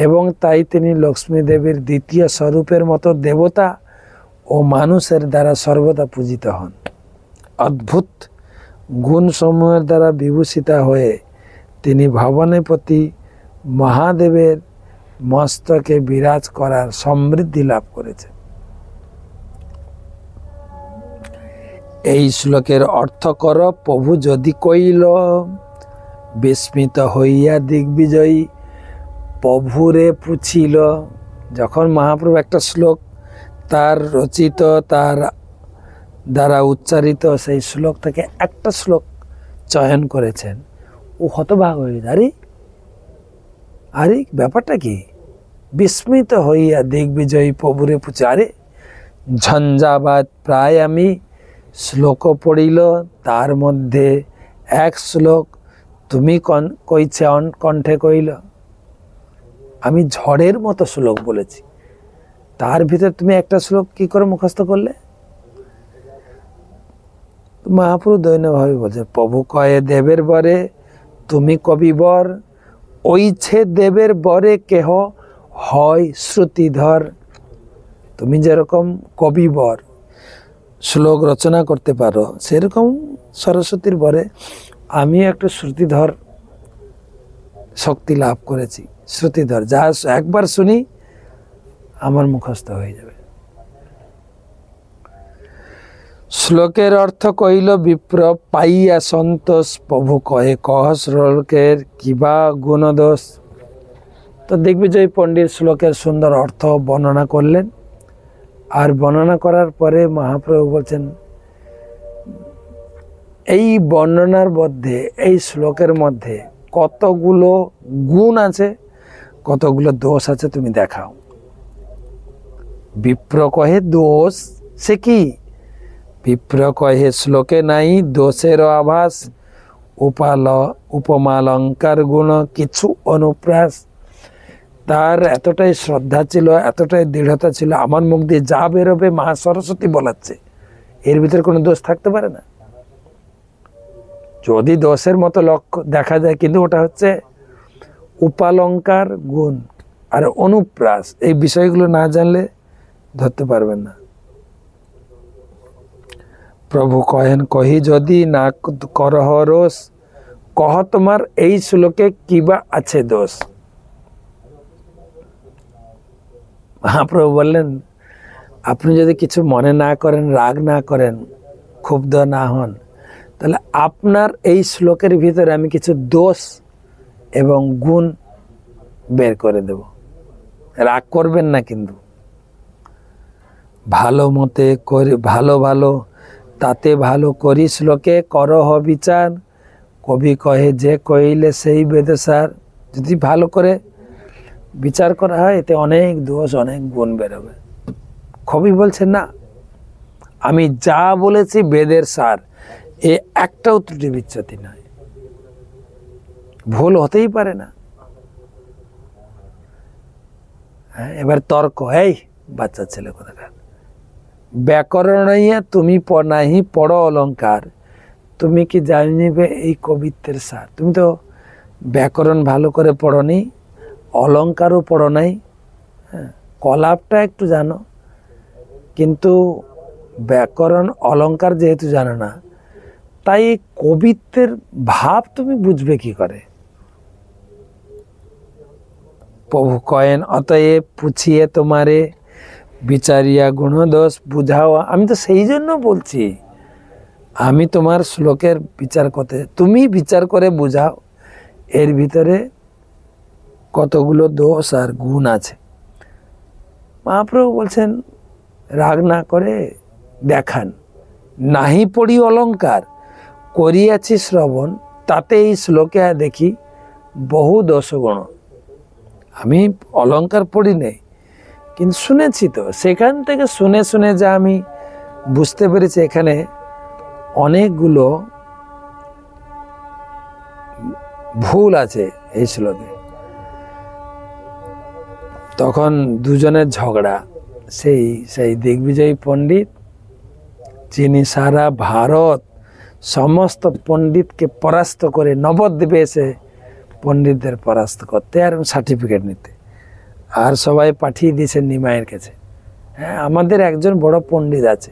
এবং তাই তিনি লক্ষ্মী দেবীর দ্বিতীয় স্বরূপের মতো দেবতা ও মানুষের দ্বারা সর্বদা পূজিত হন। অদ্ভুত গুণসমূহের দ্বারা বিভূষিতা হয়ে তিনি ভবানীপতি মহাদেবের মস্তকে বিরাজ করার সমৃদ্ধি লাভ করেছেন। এই শ্লোকের অর্থ কর প্রভু যদি কইল, বিস্মিত হইয়া দিগ্বিজয়ী প্রভুরে পুছিল। যখন মহাপ্রভু একটা শ্লোক তার রচিত, তার দ্বারা উচ্চারিত সেই শ্লোক থেকে একটা শ্লোক চয়ন করেছেন, ও হতভাগ হয়ে গেছে। আরে আরে ব্যাপারটা কি? বিস্মিত হইয়া দিগ্বিজয়ী প্রভুরে পুছে, আরে ঝঞ্ঝাবাদ প্রায় আমি শ্লোক পড়িল, তার মধ্যে 1 শ্লোক তুমি কইছে কণ্ঠে কইল। আমি ঝড়ের মতো শ্লোক বলেছি, তার ভিতরে তুমি একটা শ্লোক কি করে মুখস্থ করলে? মহাপ্রভু দৈন্যভাবে বলছে, প্রভু কয়ে দেবের বরে তুমি কবিবর, ওইছে দেবের বরে কেহ হয় শ্রুতিধর। তুমি যেরকম কবিবর, শ্লোক রচনা করতে পারো, সেরকম সরস্বতীর বরে আমি একটা শ্রুতিধর শক্তি লাভ করেছি। শ্রুতিধর, যা একবার শুনি আমার মুখস্থ হয়ে যাবে। শ্লোকের অর্থ কহিল বিপ্র পাইয়া সন্তোষ প্রভু কহে কহ শ্লোকের কিবা গুণদোষ। তো দিগ্বিজয় পণ্ডিত শ্লোকের সুন্দর অর্থ বর্ণনা করলেন। আর বর্ণনা করার পরে মহাপ্রভু বলছেন এই বর্ণনার মধ্যে, এই শ্লোকের মধ্যে কতগুলো গুণ আছে, কতগুলো দোষ আছে তুমি দেখাও। বিপ্র কহে দোষ, সে কি? বিপ্র কহে শ্লোকে নাই দোষের আভাস, উপমালঙ্কার গুণ কিছু অনুপ্রাস। তার এতটাই শ্রদ্ধা ছিল, এতটাই দৃঢ়তা ছিল, আমার মুখ দিয়ে যা বেরোবে মা সরস্বতী বলাচ্ছে, এর ভিতরে কোনো দোষ থাকতে পারে না। যদি দোষের মতো লক্ষ্য দেখা যায়, কিন্তু ওটা হচ্ছে উপালঙ্কার গুণ আর অনুপ্রাস, এই বিষয়গুলো না জানলে ধরতে পারবেন না। প্রভু কহেন কহি যদি না করহ রোষ, কহ তোমার এই শ্লোকে কিবা আছে দোষ। মহাপ্রভু বললেন আপনি যদি কিছু মনে না করেন, রাগ না করেন, ক্ষুব্ধ না হন, তাহলে আপনার এই শ্লোকের ভিতরে আমি কিছু দোষ এবং গুণ বের করে দেব। রাগ করবেন না কিন্তু। ভালো মতে করি, ভালো ভালো তাতে ভালো করি শ্লোকে করহ বিচার, কবি কহে যে কইলে সেই বেদসার। যদি ভালো করে বিচার করা হয় এতে অনেক দোষ, অনেক গুণ বেরোবে। কবি বলছে না, আমি যা বলেছি বেদের সার, এ একটাও ত্রুটি বিচ্যুতি নয়, ভুল হতেই পারে না। হ্যাঁ, এবার তর্ক, এই বাচ্চা ছেলে কোথাকার, ব্যাকরণ তুমি নাহি পড়ো অলঙ্কার, তুমি কি জানিবে এই কবিত্বের সার? তুমি তো ব্যাকরণ ভালো করে পড়নি, অলঙ্কারও পড়ো নাই, হ্যাঁ, কলাপটা একটু জানো, কিন্তু ব্যাকরণ অলঙ্কার যেহেতু জানো না, তাই কবিত্বের ভাব তুমি বুঝবে কি করে? প্রভু কয়েন অতএব পুছিয়ে তোমারে বিচারিয়া গুণদোষ বুঝাও। আমি তো সেই জন্য বলছি, আমি তোমার শ্লোকের বিচার করতে, তুমি বিচার করে বুঝাও এর ভিতরে কতগুলো দোষ আর গুণ আছে। মহাপ্রভু বলছেন রাগ না করে দেখান, নাহি পড়ি অলঙ্কার করিয়াছি শ্রবণ, তাতে এই শ্লোকে দেখি বহু দোষগুণ। আমি অলঙ্কার পড়ি নেই, কিন্তু শুনেছি তো, সেখান থেকে শুনে শুনে যা আমি বুঝতে পেরেছি এখানে অনেকগুলো ভুল আছে এই শ্লোকে। তখন দুজনের ঝগড়া, সেই দিগ্বিজয়ী পণ্ডিত, যিনি সারা ভারত সমস্ত পণ্ডিতকে পরাস্ত করে নবদ্বীপে এসে পণ্ডিতদের পরাস্ত করতে আর সার্টিফিকেট নিতে, আর সবাই পাঠিয়ে দিয়েছেন নিমাইয়ের কাছে। হ্যাঁ, আমাদের একজন বড় পণ্ডিত আছে,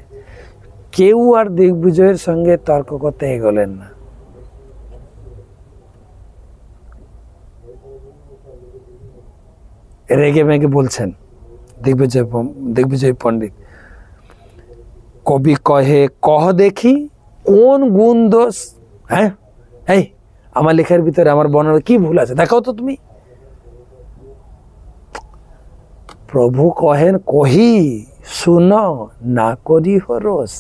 কেউ আর দিগ্বিজয়ের সঙ্গে তর্ক করতে এগোলেন না। রেগে মেগে বলছেন দিগ্বিজয় পণ্ডিত, কবি কহে কহ দেখি কোন গুণ দোষ। হ্যাঁ, এই আমার লেখার ভিতরে আমার বর্ণনা কি ভুল আছে দেখাও তো তুমি। প্রভু কহেন কহি শুন না করি হরস।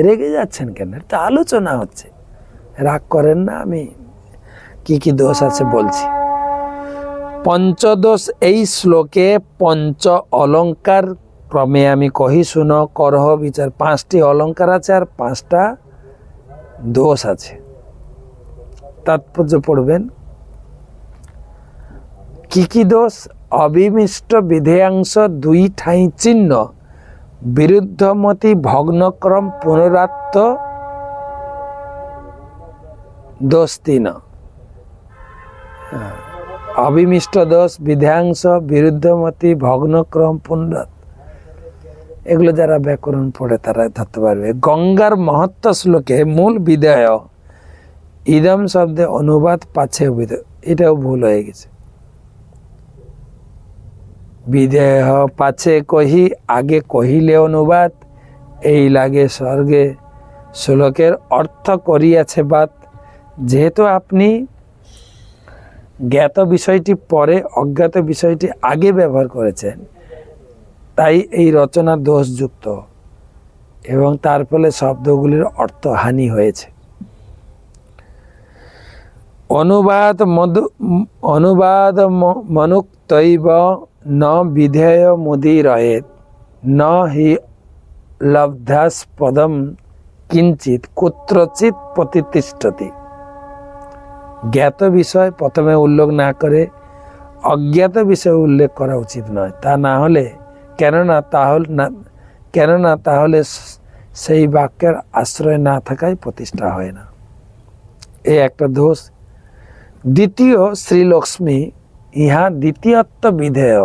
রেগে যাচ্ছেন কেন? এটা আলোচনা হচ্ছে, রাগ করেন না, আমি কি কি দোষ আছে বলছি। পঞ্চদোষ এই শ্লোকে পঞ্চ অলঙ্কার ক্রমে আমি কহি শুন করহ বিচার। 5টি অলঙ্কার আছে আর 5টা দোষ আছে। তাৎপর্য পড়বেন। কি কি দোষ? অবিমিষ্ট বিধেয়াংশ 2 ঠাঁই চিহ্ন, বিরুদ্ধমতি ভগ্নক্রম পুনরাত্ম দোষ 3। অবিমিষ্ট দোষ, বিধেয়াংশ, বিরুদ্ধমতি, ভগ্নক্রম, পুনরাত্ম, এগুলো যারা ব্যাকরণ পড়ে তারা ধরতে পারবে। গঙ্গার মহত্ব শ্লোকে মূল বিধেয় ইদম শব্দে অনুবাদ পাছে বিধেয়, এটাও ভুল হয়ে গেছে। বিধেয় পাছে কহি, আগে কহিলে অনুবাদ, এই লাগে স্বর্গে শ্লোকের অর্থ করিয়াছে বাত। যেহেতু আপনি জ্ঞাত বিষয়টি পরে অজ্ঞাত বিষয়টি আগে ব্যবহার করেছেন, তাই এই রচনা দোষযুক্ত এবং তার ফলে শব্দগুলির অর্থ হানি হয়েছে। অনুবাদ মনুক্তৈব ন বিধেয় মুদিরয়েৎ ন হি লব্ধাস্পদম কিঞ্চিত কুত্রচিৎ প্রতিষ্ঠতি। জ্ঞাত বিষয় প্রথমে উল্লেখ না করে অজ্ঞাত বিষয় উল্লেখ করা উচিত নয়। তা না হলে কেননা তাহলে সেই বাক্যের আশ্রয় না থাকায় প্রতিষ্ঠা হয় না। এই একটা দোষ। দ্বিতীয়, শ্রীলক্ষ্মী ইহা দ্বিতীয়ত্ব বিধেয়।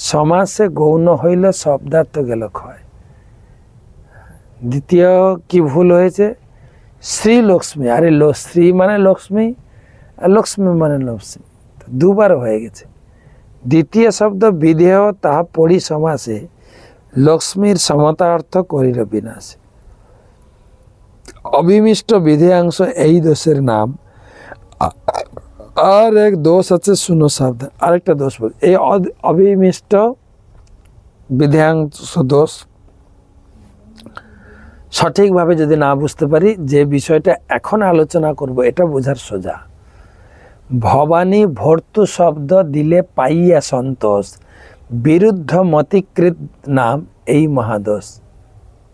সমাসে গৌণ হইলে শব্দার্থ গেল ক্ষয়। দ্বিতীয় কি ভুল হয়েছে? শ্রীলক্ষ্মী, আরে শ্রী মানে লক্ষ্মী আর লক্ষ্মী মানে লক্ষ্মী, দুবার হয়ে গেছে। দ্বিতীয় শব্দ বিধেয়, তাহা পড়ি সমাসে লক্ষ্মীর সমতা অর্থ করিল বিনাশ। অবিমিষ্ট বিধেয়াংশ এই দোষের নাম। আর এক দোষ আছে, শুনো সাবধান, আরেকটা দোষ বল। এই অবিমিষ্ট বিধেয়াংশ দোষ সঠিকভাবে যদি না বুঝতে পারি, যে বিষয়টা এখন আলোচনা করব এটা বোঝার সোজা। ভবানী ভর্তু শব্দ দিলে পাইয়া সন্তোষ, বিরুদ্ধ মতিকৃত নাম এই মহাদোষ।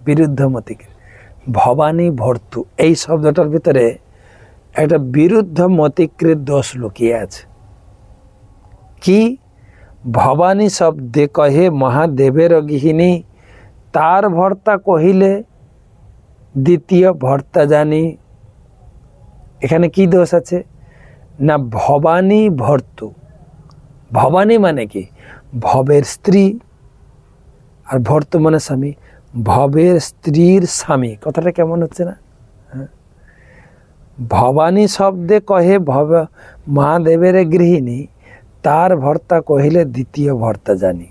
বিরুদ্ধ মতিকৃত, ভবানী ভর্তু এই শব্দটার ভিতরে একটা বিরুদ্ধ মতিকৃত দোষ লুকিয়ে আছে। কি? ভবানী শব্দে কহে মহাদেবের গৃহিণী, তার ভর্তা কহিলে দ্বিতীয় ভর্তা জানি। এখানে কি দোষ আছে না? ভবানী ভর্তু। ভবানী মানে কি? ভবের স্ত্রী, আর ভর্তু মানে স্বামী। ভবের স্ত্রীর স্বামী, কথাটা কেমন হচ্ছে না? ভবানী শব্দে কহে মহাদেবের গৃহিণী, তার ভর্তা কহিলে দ্বিতীয় ভর্তা জানি।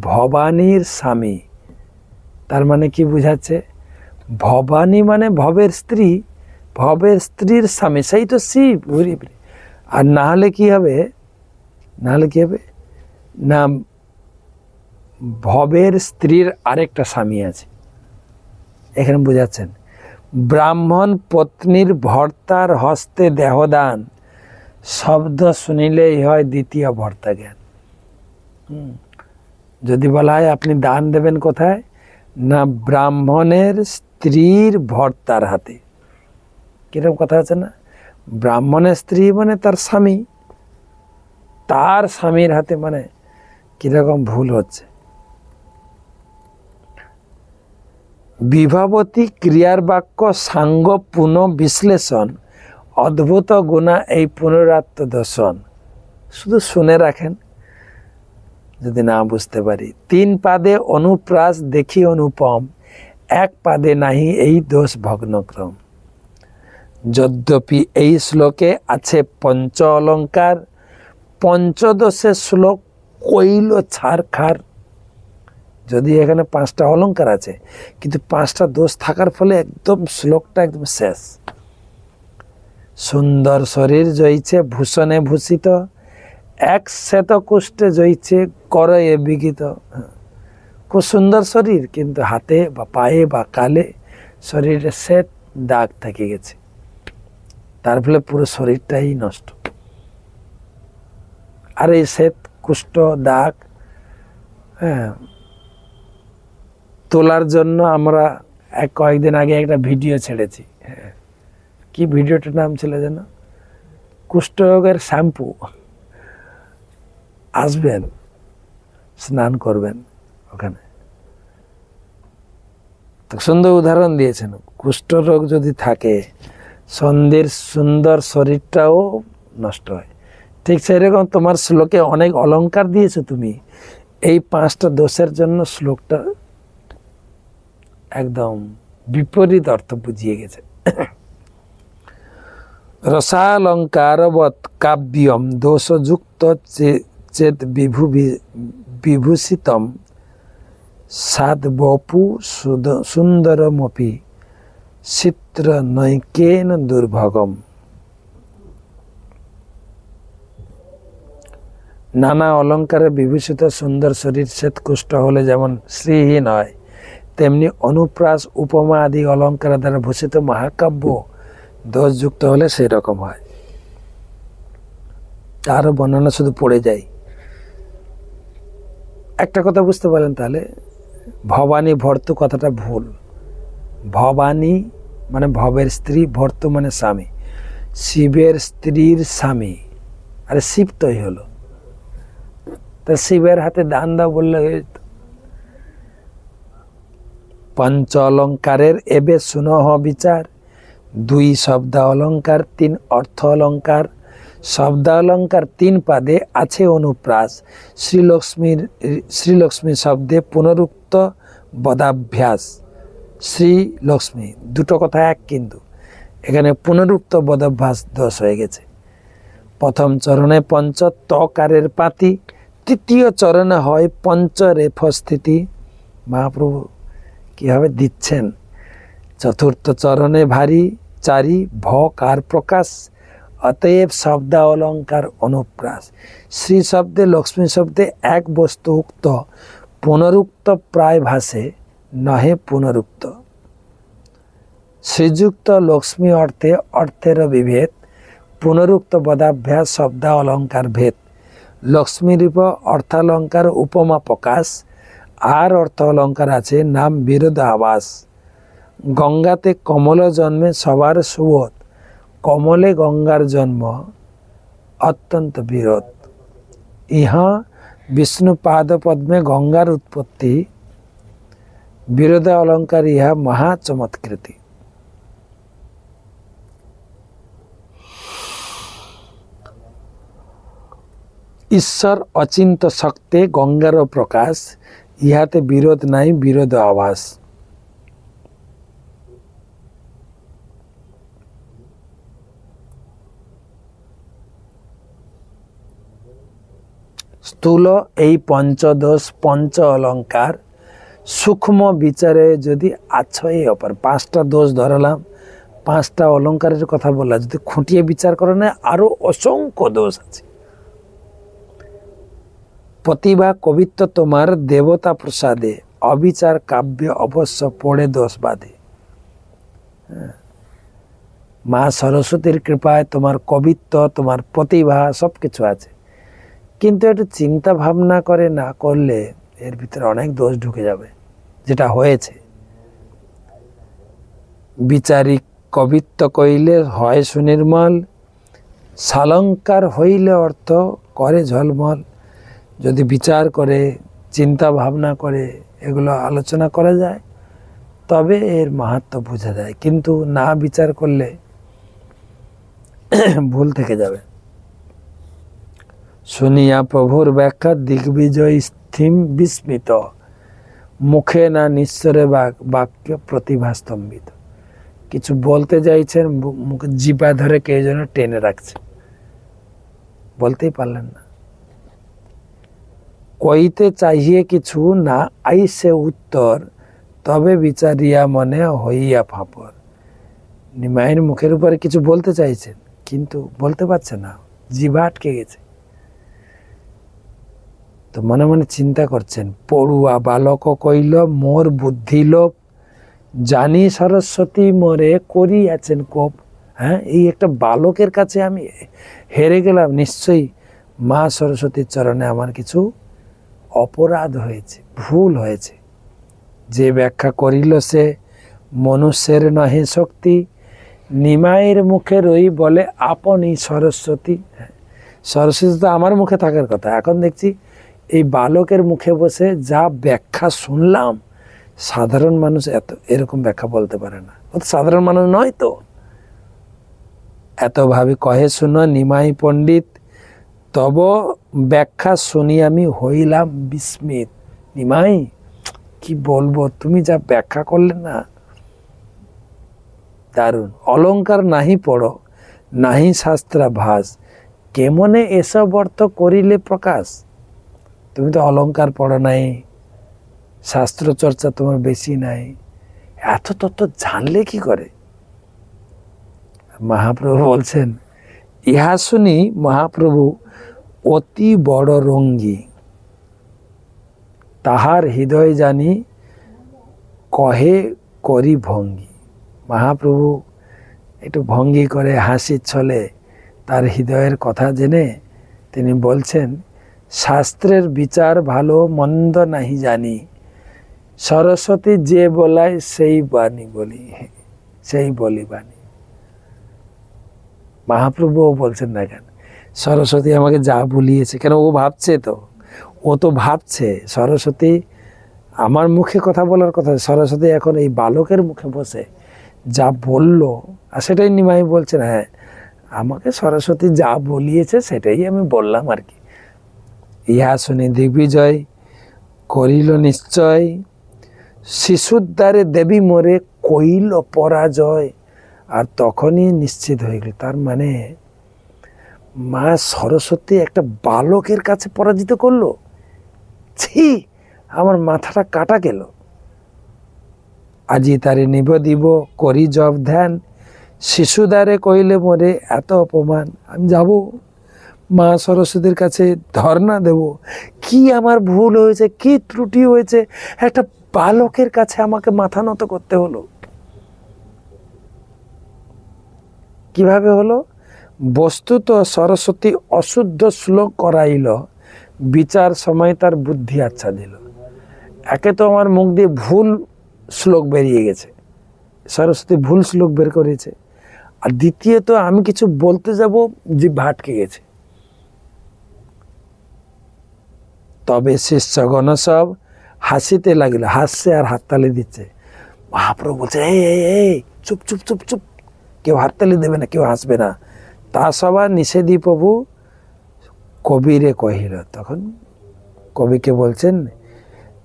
ভবানীর স্বামী, তার মানে কি বুঝাচ্ছে? ভবানী মানে ভবের স্ত্রী, ভবের স্ত্রীর স্বামী, সেই তো শিব। আর না হলে কি হবে? না, ভবের স্ত্রীর আরেকটা স্বামী আছে, এখানে বুঝাচ্ছেন। ব্রাহ্মণ পত্নীর ভর্তার হস্তে দেহদান, শব্দ শুনিলেই হয় দ্বিতীয় ভর্তা জ্ঞান। যদি বলা হয় আপনি দান দেবেন কোথায়, না ব্রাহ্মণের স্ত্রীর ভর্তার হাতে। কিরকম কথা আছে না? ব্রাহ্মণের স্ত্রী মানে তার স্বামী, তার স্বামীর হাতে, মানে কিরকম ভুল হচ্ছে। বিভাবতী ক্রিয়ার বাক্য সাঙ্গ পুনঃ বিশ্লেষণ, অদ্ভুত গুণা এই পুনরাত্ম দর্শন। শুধু শুনে রাখেন, যদি না বুঝতে পারি। 3 পাদে অনুপ্রাস দেখি অনুপম, 1 পাদে নাহি এই দোষ ভগ্নক্রম। যদ্যপি এই শ্লোকে আছে পঞ্চ অলঙ্কার, পঞ্চদশে শ্লোক কইল ছাড়খার। যদি এখানে 5টা অলঙ্কার আছে, কিন্তু 5টা দোষ থাকার ফলে একদম শ্লোকটা একদম শেষ। সুন্দর শরীর জয়ছে ভূষণে ভূষিত, 1 শ্বেত কুষ্ঠে জয়ছে করয়ে বিগিত। খুব সুন্দর শরীর, কিন্তু হাতে বা পায়ে বা কালে শরীরে শ্বেত দাগ থেকে গেছে, তার ফলে পুরো শরীরটাই নষ্ট। আর এই শ্বেত কুষ্ঠ দাগ তোলার জন্য আমরা কয়েকদিন আগে একটা ভিডিও ছেড়েছি। কি ভিডিওটার নাম ছিল যেন? কুষ্ঠরোগের শ্যাম্পু। আসবেন, স্নান করবেন ওখানে। তো সুন্দর উদাহরণ দিয়েছেন। কুষ্ঠরোগ যদি থাকে, সুন্দর শরীরটাও নষ্ট হয়। ঠিক সেরকম তোমার শ্লোকে অনেক অলঙ্কার দিয়েছো তুমি, এই 5টা দোষের জন্য শ্লোকটা একদম বিপরীত অর্থ বুঝিয়ে গেছে। রসালঙ্কারবৎ কাব্যম দোষযুক্ত চেত বিভূষিতম সাদবপু সুন্দরমপি চিত্র নৈকেন দুর্ভগম। নানা অলঙ্কারে বিভূষিত সুন্দর শরীর শ্বেতকুষ্ঠ হলে যেমন শ্রীহীন হয়, তেমনি অনুপ্রাস উপমা আদি অলঙ্কার দ্বারা ভূষিত মহাকাব্য দোষযুক্ত হলে সেই রকম হয়। তার বর্ণনা শুধু পড়ে যায়। একটা কথা বুঝতে পারেন তাহলে, ভবানী ভর্তু কথাটা ভুল। ভবানী মানে ভবের স্ত্রী, ভর্তু মানে স্বামী, শিবের স্ত্রীর স্বামী। আরে শিব তোই হলো, তা শিবের হাতে দান দাও বললে পঞ্চ অলঙ্কারের এবে সুনহ বিচার, দুই শব্দ অলঙ্কার তিন অর্থ অলঙ্কার। শব্দ অলঙ্কার তিন পাদে আছে অনুপ্রাস। শ্রীলক্ষ্মী শব্দে পুনরুক্ত বদাভ্যাস। শ্রীলক্ষ্মী দুটো কথা এক, কিন্তু এখানে পুনরুক্ত বদাভ্যাস দোষ হয়ে গেছে। প্রথম চরণে পঞ্চ তকারের পাতি, তৃতীয় চরণে হয় পঞ্চ রেফ স্থিতি। মহাপ্রভু কীভাবে দিচ্ছেন, চতুর্থ চরণে ভারী চারি ভকার প্রকাশ, অতএব শব্দ অলঙ্কার অনুপ্রাস। শ্রী শব্দে লক্ষ্মী শব্দে এক বস্তু উক্ত, পুনরুক্ত প্রায় ভাষে নহে পুনরুক্ত। শ্রীযুক্ত লক্ষ্মী অর্থে অর্থের বিভেদ, পুনরুক্ত বদাভ্যাস শব্দ অলঙ্কার ভেদ। লক্ষ্মীরূপ অর্থালঙ্কার উপমা প্রকাশ, আর অর্থ অলঙ্কার আছে নাম বিরোধ আবাস। গঙ্গাতে কমল জন্মে সবার সুবোধ, কমলে গঙ্গার জন্ম অত্যন্ত বিরোধ। ইহা বিষ্ণু পাদ পদ্মে গঙ্গার উৎপত্তি, বিরোধ অলঙ্কার ইহা মহা চমৎকৃতি। ঈশ্বর অচিন্ত শক্তে গঙ্গার প্রকাশ, ইহাতে বিরোধ নাই বিরোধ আভাস। স্থূল এই পঞ্চদোষ পঞ্চ অলঙ্কার, সূক্ষ্ম বিচারে যদি আছয় অপার। পাঁচটা দোষ ধরালাম, পাঁচটা অলঙ্কারের কথা বললাম, যদি খুঁটিয়ে বিচার করে না আরো অসংখ্য দোষ আছে। প্রতিভা কবিত্ব তোমার দেবতা প্রসাদে, অবিচার কাব্য অবশ্য পড়ে দোষ বাঁধে। মা সরস্বতীর কৃপায় তোমার কবিত্ব, তোমার প্রতিভা সব কিছু আছে, কিন্তু একটু চিন্তা ভাবনা করে না করলে এর ভিতরে অনেক দোষ ঢুকে যাবে, যেটা হয়েছে। বিচারিক কবিত্ব কইলে হয় সুনির্মল, সালঙ্কার হইলে অর্থ করে ঝলমল। যদি বিচার করে চিন্তা ভাবনা করে এগুলো আলোচনা করা যায় তবে এর মাহাত্ম্য বোঝা যায়, কিন্তু না বিচার করলে ভুল থেকে যাবে। শুনিয়া প্রভুর ব্যাখ্যা দিগ্বিজয় স্থিম বিস্মিত, মুখে না নিঃস্বরে বাক্য প্রতিভা স্তম্ভিত। কিছু বলতে চাইছেন, মুখে জিপা ধরে কে যেন টেনে রাখছে, বলতেই পারলেন না। কইতে চাহিয়ে কিছু না আইসে উত্তর, তবে বিচারিয়া মনে হইয়া ফাপর। নিমাইয়ের মুখের উপরে কিছু বলতে চাইছেন কিন্তু বলতে পারছে না, জিভা আটকে গেছে। তো মনে মনে চিন্তা করছেন, পড়ুয়া বালক কইল মোর বুদ্ধি লোপ, জানি সরস্বতী মোরে করিয়াছেন কোপ। হ্যাঁ, এই একটা বালকের কাছে আমি হেরে গেলাম, নিশ্চয়ই মা সরস্বতীর চরণে আমার কিছু অপরাধ হয়েছে, ভুল হয়েছে। যে ব্যাখ্যা করিল সে মনুষ্যের নহে শক্তি, নিমাইয়ের মুখে রই বলে আপনি সরস্বতী। সরস্বতী তো আমার মুখে থাকার কথা, এখন দেখছি এই বালকের মুখে বসে যা ব্যাখ্যা শুনলাম, সাধারণ মানুষ এরকম ব্যাখ্যা বলতে পারে না। ও তো সাধারণ মানুষ নয় তো। এত ভাবে কহে শুনো নিমাই পণ্ডিত, তব ব্যাখ্যা শুনি আমি হইলাম বিস্মিত। নিমাই কি বলবো, তুমি যা ব্যাখ্যা করলে না, দারুণ। অলঙ্কার নাহি পড়ো, নাহি শাস্ত্রাভাস, কেমনে এসব অর্থ করিলে প্রকাশ। তুমি তো অলঙ্কার পড়ো নাই, শাস্ত্র চর্চা তোমার বেশি নাই, এত তত্ত্ব জানলে কি করে? মহাপ্রভু বলছেন, ইহা শুনি মহাপ্রভু অতি বড় রঙ্গী, তাহার হৃদয় জানি কহে করি ভঙ্গি। মহাপ্রভু একটু ভঙ্গি করে হাসির ছলে তার হৃদয়ের কথা জেনে তিনি বলছেন, শাস্ত্রের বিচার ভালো মন্দ নাহি জানি, সরস্বতী যে বলায় সেই বাণী বলি, সেই বলি বাণী। মহাপ্রভুও বলছেন না কেন, সরস্বতী আমাকে যা বলিয়েছে, কেন ও ভাবছে তো, ও তো ভাবছে সরস্বতী আমার মুখে কথা বলার কথা, সরস্বতী এখন এই বালকের মুখে বসে যা বলল, আর সেটাই নিমাই বলছেন, হ্যাঁ আমাকে সরস্বতী যা বলিয়েছে সেটাই আমি বললাম আর কি। ইহা শুনি দিগ্বিজয় করিল নিশ্চয়, শিশুদ্বারে দেবী মোরে কইল পরাজয়। আর তখনই নিশ্চিত হয়ে গেল, তার মানে মা সরস্বতী একটা বালকের কাছে পরাজিত করলো। ছি, আমার মাথাটা কাটা গেল। আজি তারে নিব দিব করি জব ধ্যান, শিশুদ্বারে কইলে মোরে এত অপমান। আমি যাব মা সরস্বতীর কাছে ধর্ণা দেব, কি আমার ভুল হয়েছে, কি ত্রুটি হয়েছে, একটা বালকের কাছে আমাকে মাথা নত করতে হলো। কিভাবে হলো? বস্তুত সরস্বতী অশুদ্ধ শ্লোক করাইল, বিচার সময় তার বুদ্ধি আচ্ছা দিল। একে তো আমার মুখ দিয়ে ভুল শ্লোক বেরিয়ে গেছে, সরস্বতী ভুল শ্লোক বের করেছে, আর দ্বিতীয়ত আমি কিছু বলতে যাব জিভ ভাটকে গেছে। তবে শিষ্যগণ সব হাসিতে লাগিল, হাসছে আর হাততালি দিচ্ছে। মহাপ্রভু বলছে, এই চুপ চুপ চুপ চুপ, কেউ হাততালি দেবে না, কেউ হাসবে না। তা সবার নিষেধী প্রভু কবিরে কহিল। তখন কবিকে বলছেন,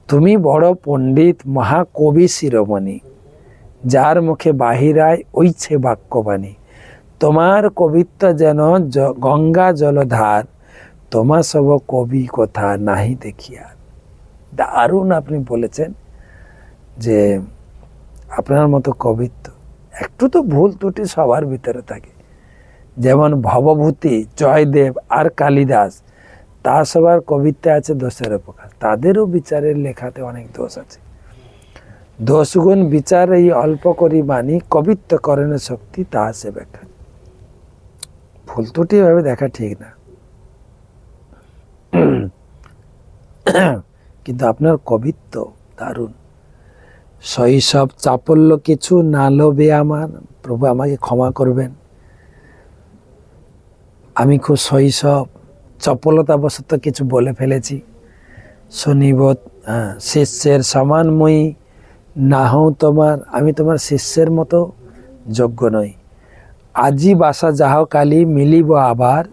তুমি বড় পণ্ডিত মহাকবি শিরোমণি, যার মুখে বাহিরায় ওইছে বাক্যবাণী। তোমার কবিত্ব যেন গঙ্গা জলধার, তোমার সব কবি কথা নাহি দেখিয়া। দারুণ আপনি বলেছেন যে আপনার মতো কবিত্ব, একটু তো ভুল ত্রুটি সবার ভিতরে থাকে। যেমন ভবভূতি, জয়দেব আর কালিদাস, তা সবার কবিত্বে আছে দোষের প্রকাশ, তাদেরও বিচারের লেখাতে অনেক দোষ আছে। দোষগুণ বিচার এই অল্প করি মানি, কবিত্ব করণের শক্তি তাহা সে ব্যাখ্যা। ভুল ত্রুটি এভাবে দেখা ঠিক না, কিন্তু আপনার কবিত্ব দারুণ। শৈশব চাপল্য কিছু না লোভে আমার, প্রভু আমাকে ক্ষমা করবেন, আমি খুব শৈশব চপলতাবশত কিছু বলে ফেলেছি। শুনিব শিষ্যের সমানময়ী না হও তোমার, আমি তোমার শিষ্যের মতো যোগ্য নই। আজি বাসা যাহ কালি মিলিব আবার,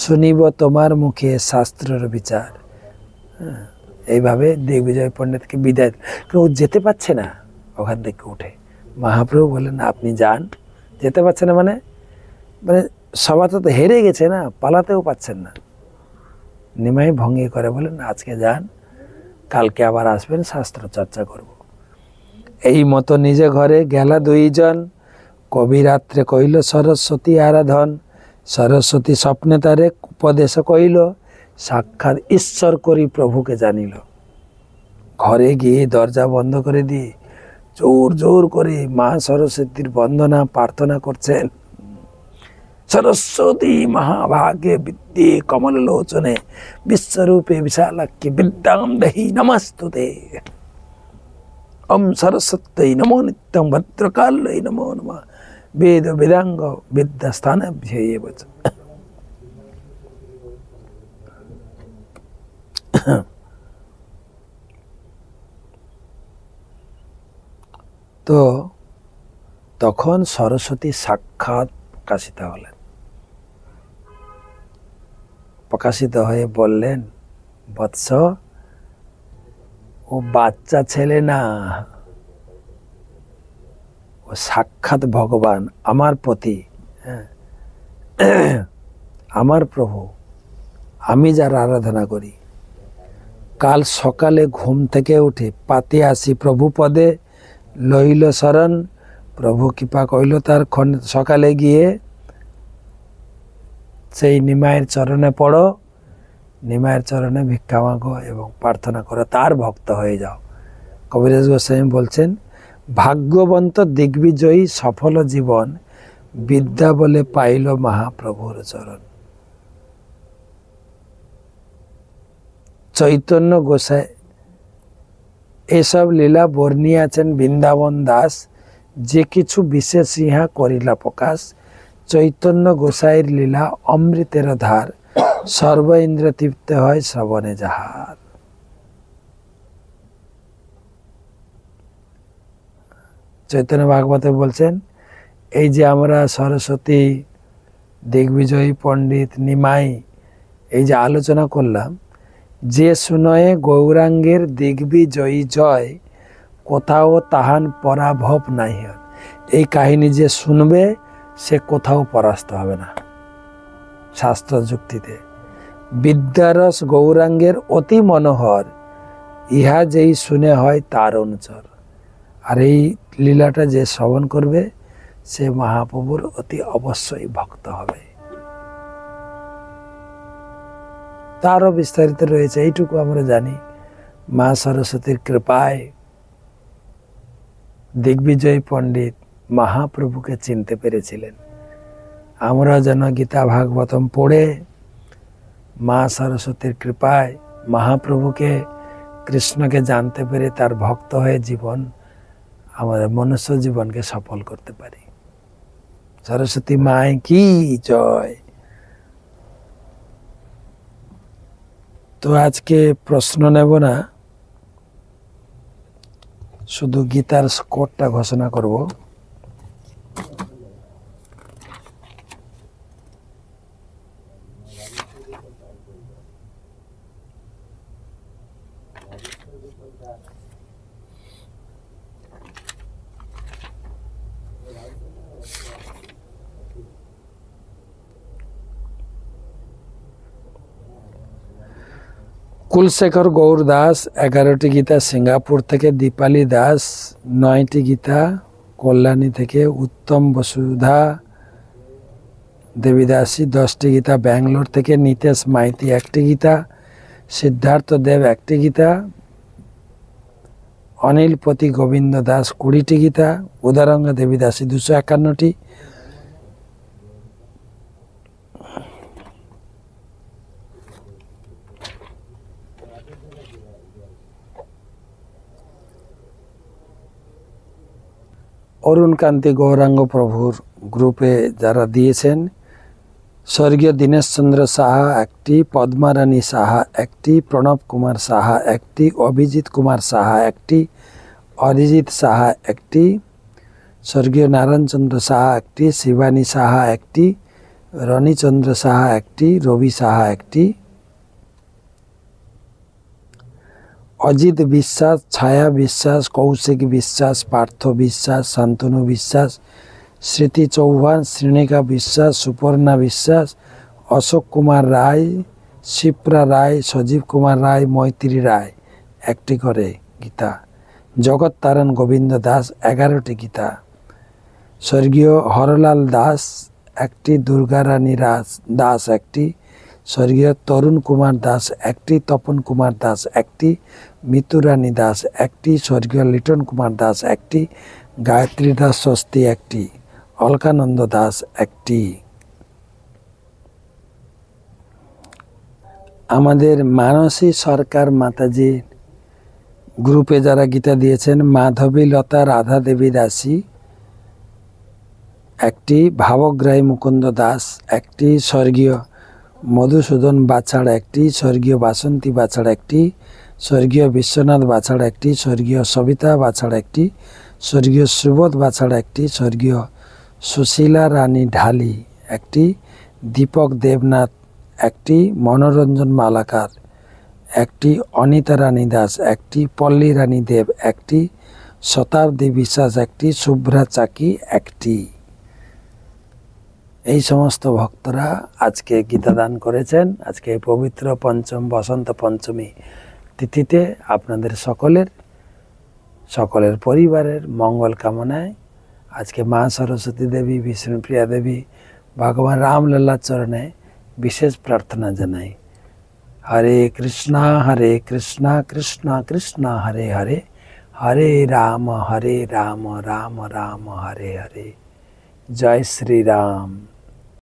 শুনিব তোমার মুখে শাস্ত্রের বিচার। এইভাবে দিগ্বিজয় পণ্ডিতকে বিদায়, ও যেতে পারছে না ওখান থেকে উঠে। মহাপ্রভু বললেন, আপনি যান। যেতে পারছে না মানে মানে সবাই তো হেরে গেছে না, পালাতেও পাচ্ছেন না। নিমাই ভঙ্গি করে বলেন, আজকে যান, কালকে আবার আসবেন, শাস্ত্র চর্চা করব। এই মতো নিজে ঘরে গেলা দুইজন, কবি রাত্রে কইল সরস্বতী আরাধন। সরস্বতী স্বপ্নে তারে উপদেশ কইল, সাক্ষাৎ ঈশ্বর করি প্রভুকে জানিল। ঘরে গিয়ে দরজা বন্ধ করে দিয়ে জোর জোর করে মা সরস্বতীর বন্দনা প্রার্থনা করছেন। সরস্বতী মহাভাগে বিদ্যে কমল লোচনে, বিশ্বরূপে বিশালাক্যে বিদ্যাম দেহি নমস্তুতে। ওম সরস্বতী নমো নিত্যং ভদ্রকাল্যৈ নমো নমঃ, বেদ বেদাঙ্গ বিদ্যাস্থানাভ্যয়ে বচ। তো তখন সরস্বতী সাক্ষাৎ প্রকাশিত হলেন। প্রকাশিত হয়ে বললেন, বৎস, ও বাচ্চা ছেলে না, ও সাক্ষাৎ ভগবান, আমার পতি, আমার প্রভু, আমি যার আরাধনা করি। কাল সকালে ঘুম থেকে উঠে পাতে আসি প্রভু পদে লইল শরণ। প্রভু কৃপা কইল তার সকালে গিয়ে সেই নিমাইয়ের চরণে পড়ো, নিমাইয়ের চরণে ভিক্ষা মাগো এবং প্রার্থনা করো, তার ভক্ত হয়ে যাও। কবিরাজ গোস্বামী বলছেন, ভাগ্যবন্ত দিগ্বিজয়ী সফল জীবন বিদ্যা বলে পাইল মহাপ্রভুর চরণ। চৈতন্য গোসাই এসব লীলা বর্ণিয়াছেন বৃন্দাবন দাস, যে কিছু বিশেষ ইহা করিলা প্রকাশ। চৈতন্য গোসাইয়ের লীলা অমৃতের ধার, সর্ব ইন্দ্র তৃপ্ত হয় শ্রবণে যাহার। চৈতন্য ভাগবতে বলছেন, এই যে আমরা সরস্বতী, দিগ্বিজয়ী পণ্ডিত, নিমাই এই যে আলোচনা করলাম, যে শুনয়ে গৌরাঙ্গের দিগ্বিজয়ী জয়, কোথাও তাহান পরাভব নাই হয়। এই কাহিনী যে শুনবে সে কোথাও পরাস্ত হবে না শাস্ত্র যুক্তিতে। বিদ্যারস গৌরাঙ্গের অতি মনোহর, ইহা যেই শুনে হয় তার অনুচর। আর এই লীলাটা যে শ্রবণ করবে সে মহাপ্রভুর অতি অবশ্যই ভক্ত হবে। তারও বিস্তারিত রয়েছে, এইটুকু আমরা জানি। মা সরস্বতীর কৃপায় দিগ্বিজয়ী পণ্ডিত মহাপ্রভুকে চিনতে পেরেছিলেন। আমরা যেন গীতা ভাগবতম পড়ে মা সরস্বতীর কৃপায় মহাপ্রভুকে, কৃষ্ণকে জানতে পেরে তার ভক্ত হয়ে জীবন, আমাদের মনুষ্য জীবনকে সফল করতে পারি। সরস্বতী মায় কি জয়। তো আজকে প্রশ্ন নেব না, শুধু গীতার স্কোরটা ঘোষণা করব। কুলশেখর গৌর দাস 11টি গীতা, সিঙ্গাপুর থেকে দীপালি দাস 9টি গীতা, কল্যাণী থেকে উত্তম বসুধা দেবীদাসী 10টি গীতা, ব্যাঙ্গালোর থেকে নিতেশ মাইতি 1টি গীতা, সিদ্ধার্থ দেব 1টি গীতা, অনিলপতি গোবিন্দ দাস 20টি গীতা, উদারঙ্গ দেবীদাসী 251টি, অরুণ কান্তি গৌরাঙ্গ প্রভুর গ্রুপে যারা দিয়েছেন, স্বর্গীয় দীনেশ চন্দ্র সাহা 1টি, পদ্মারানী সাহা 1টি, প্রণব কুমার সাহা 1টি, অভিজিৎ কুমার সাহা 1টি, অরিজিৎ সাহা 1টি, স্বর্গীয় নারায়ণ চন্দ্র সাহা 1টি, শিবানী সাহা 1টি, রণিচন্দ্র সাহা 1টি, রবি সাহা 1টি, অজিত বিশ্বাস, ছায়া বিশ্বাস, কৌশিক বিশ্বাস, পার্থ বিশ্বাস, শান্তনু বিশ্বাস, স্মৃতি চৌহান, শ্রীনিকা বিশ্বাস, সুপর্ণা বিশ্বাস, অশোক কুমার রায়, শিপ্রা রায়, সজীব কুমার রায়, মৈত্রী রায় 1টি করে গীতা, জগৎ তারণ গোবিন্দ দাস 11টি গীতা, স্বর্গীয় হরলাল দাস 1টি, দুর্গারানী দাস 1টি, স্বর্গীয় তরুণ কুমার দাস 1টি, তপন কুমার দাস 1টি, মিতুরানী দাস 1টি, স্বর্গীয় লিটন কুমার দাস 1টি, গায়ত্রী দাস স্বস্তি 1টি, অলকানন্দ দাস 1টি। আমাদের মানসী সরকার মাতাজি গ্রুপে যারা গীতা দিয়েছেন, মাধবী লতা রাধা দেবী দাসী 1টি, ভাবগ্রাহী মুকুন্দ দাস 1টি, স্বর্গীয় মধুসূদন বাছাড় 1টি, স্বর্গীয় বাসন্তী বাছাড় 1টি, স্বর্গীয় বিশ্বনাথ বাছাড় 1টি, স্বর্গীয় সবিতা বাছাড় 1টি, স্বর্গীয় সুবোধ বাছাড় 1টি, স্বর্গীয় সুশীলা রানী ঢালি 1টি, দীপক দেবনাথ 1টি, মনোরঞ্জন মালাকার 1টি, অনিতা রানী দাস 1টি, পল্লী রানী দেব 1টি, শতাব্দী বিশ্বাস 1টি, শুভ্রা চাকি 1টি। এই সমস্ত ভক্তরা আজকে গীতা দান করেছেন। আজকে পবিত্র পঞ্চম বসন্ত পঞ্চমী তিথিতে আপনাদের সকলের পরিবারের মঙ্গল কামনায় আজকে মা সরস্বতী দেবী, বিষ্ণুপ্রিয়া দেবী, ভগবান রামলাল্লার চরণে বিশেষ প্রার্থনা জানাই। হরে কৃষ্ণা কৃষ্ণ কৃষ্ণ হরে হরে, হরে রাম রাম রাম হরে হরে। জয় শ্রী রাম।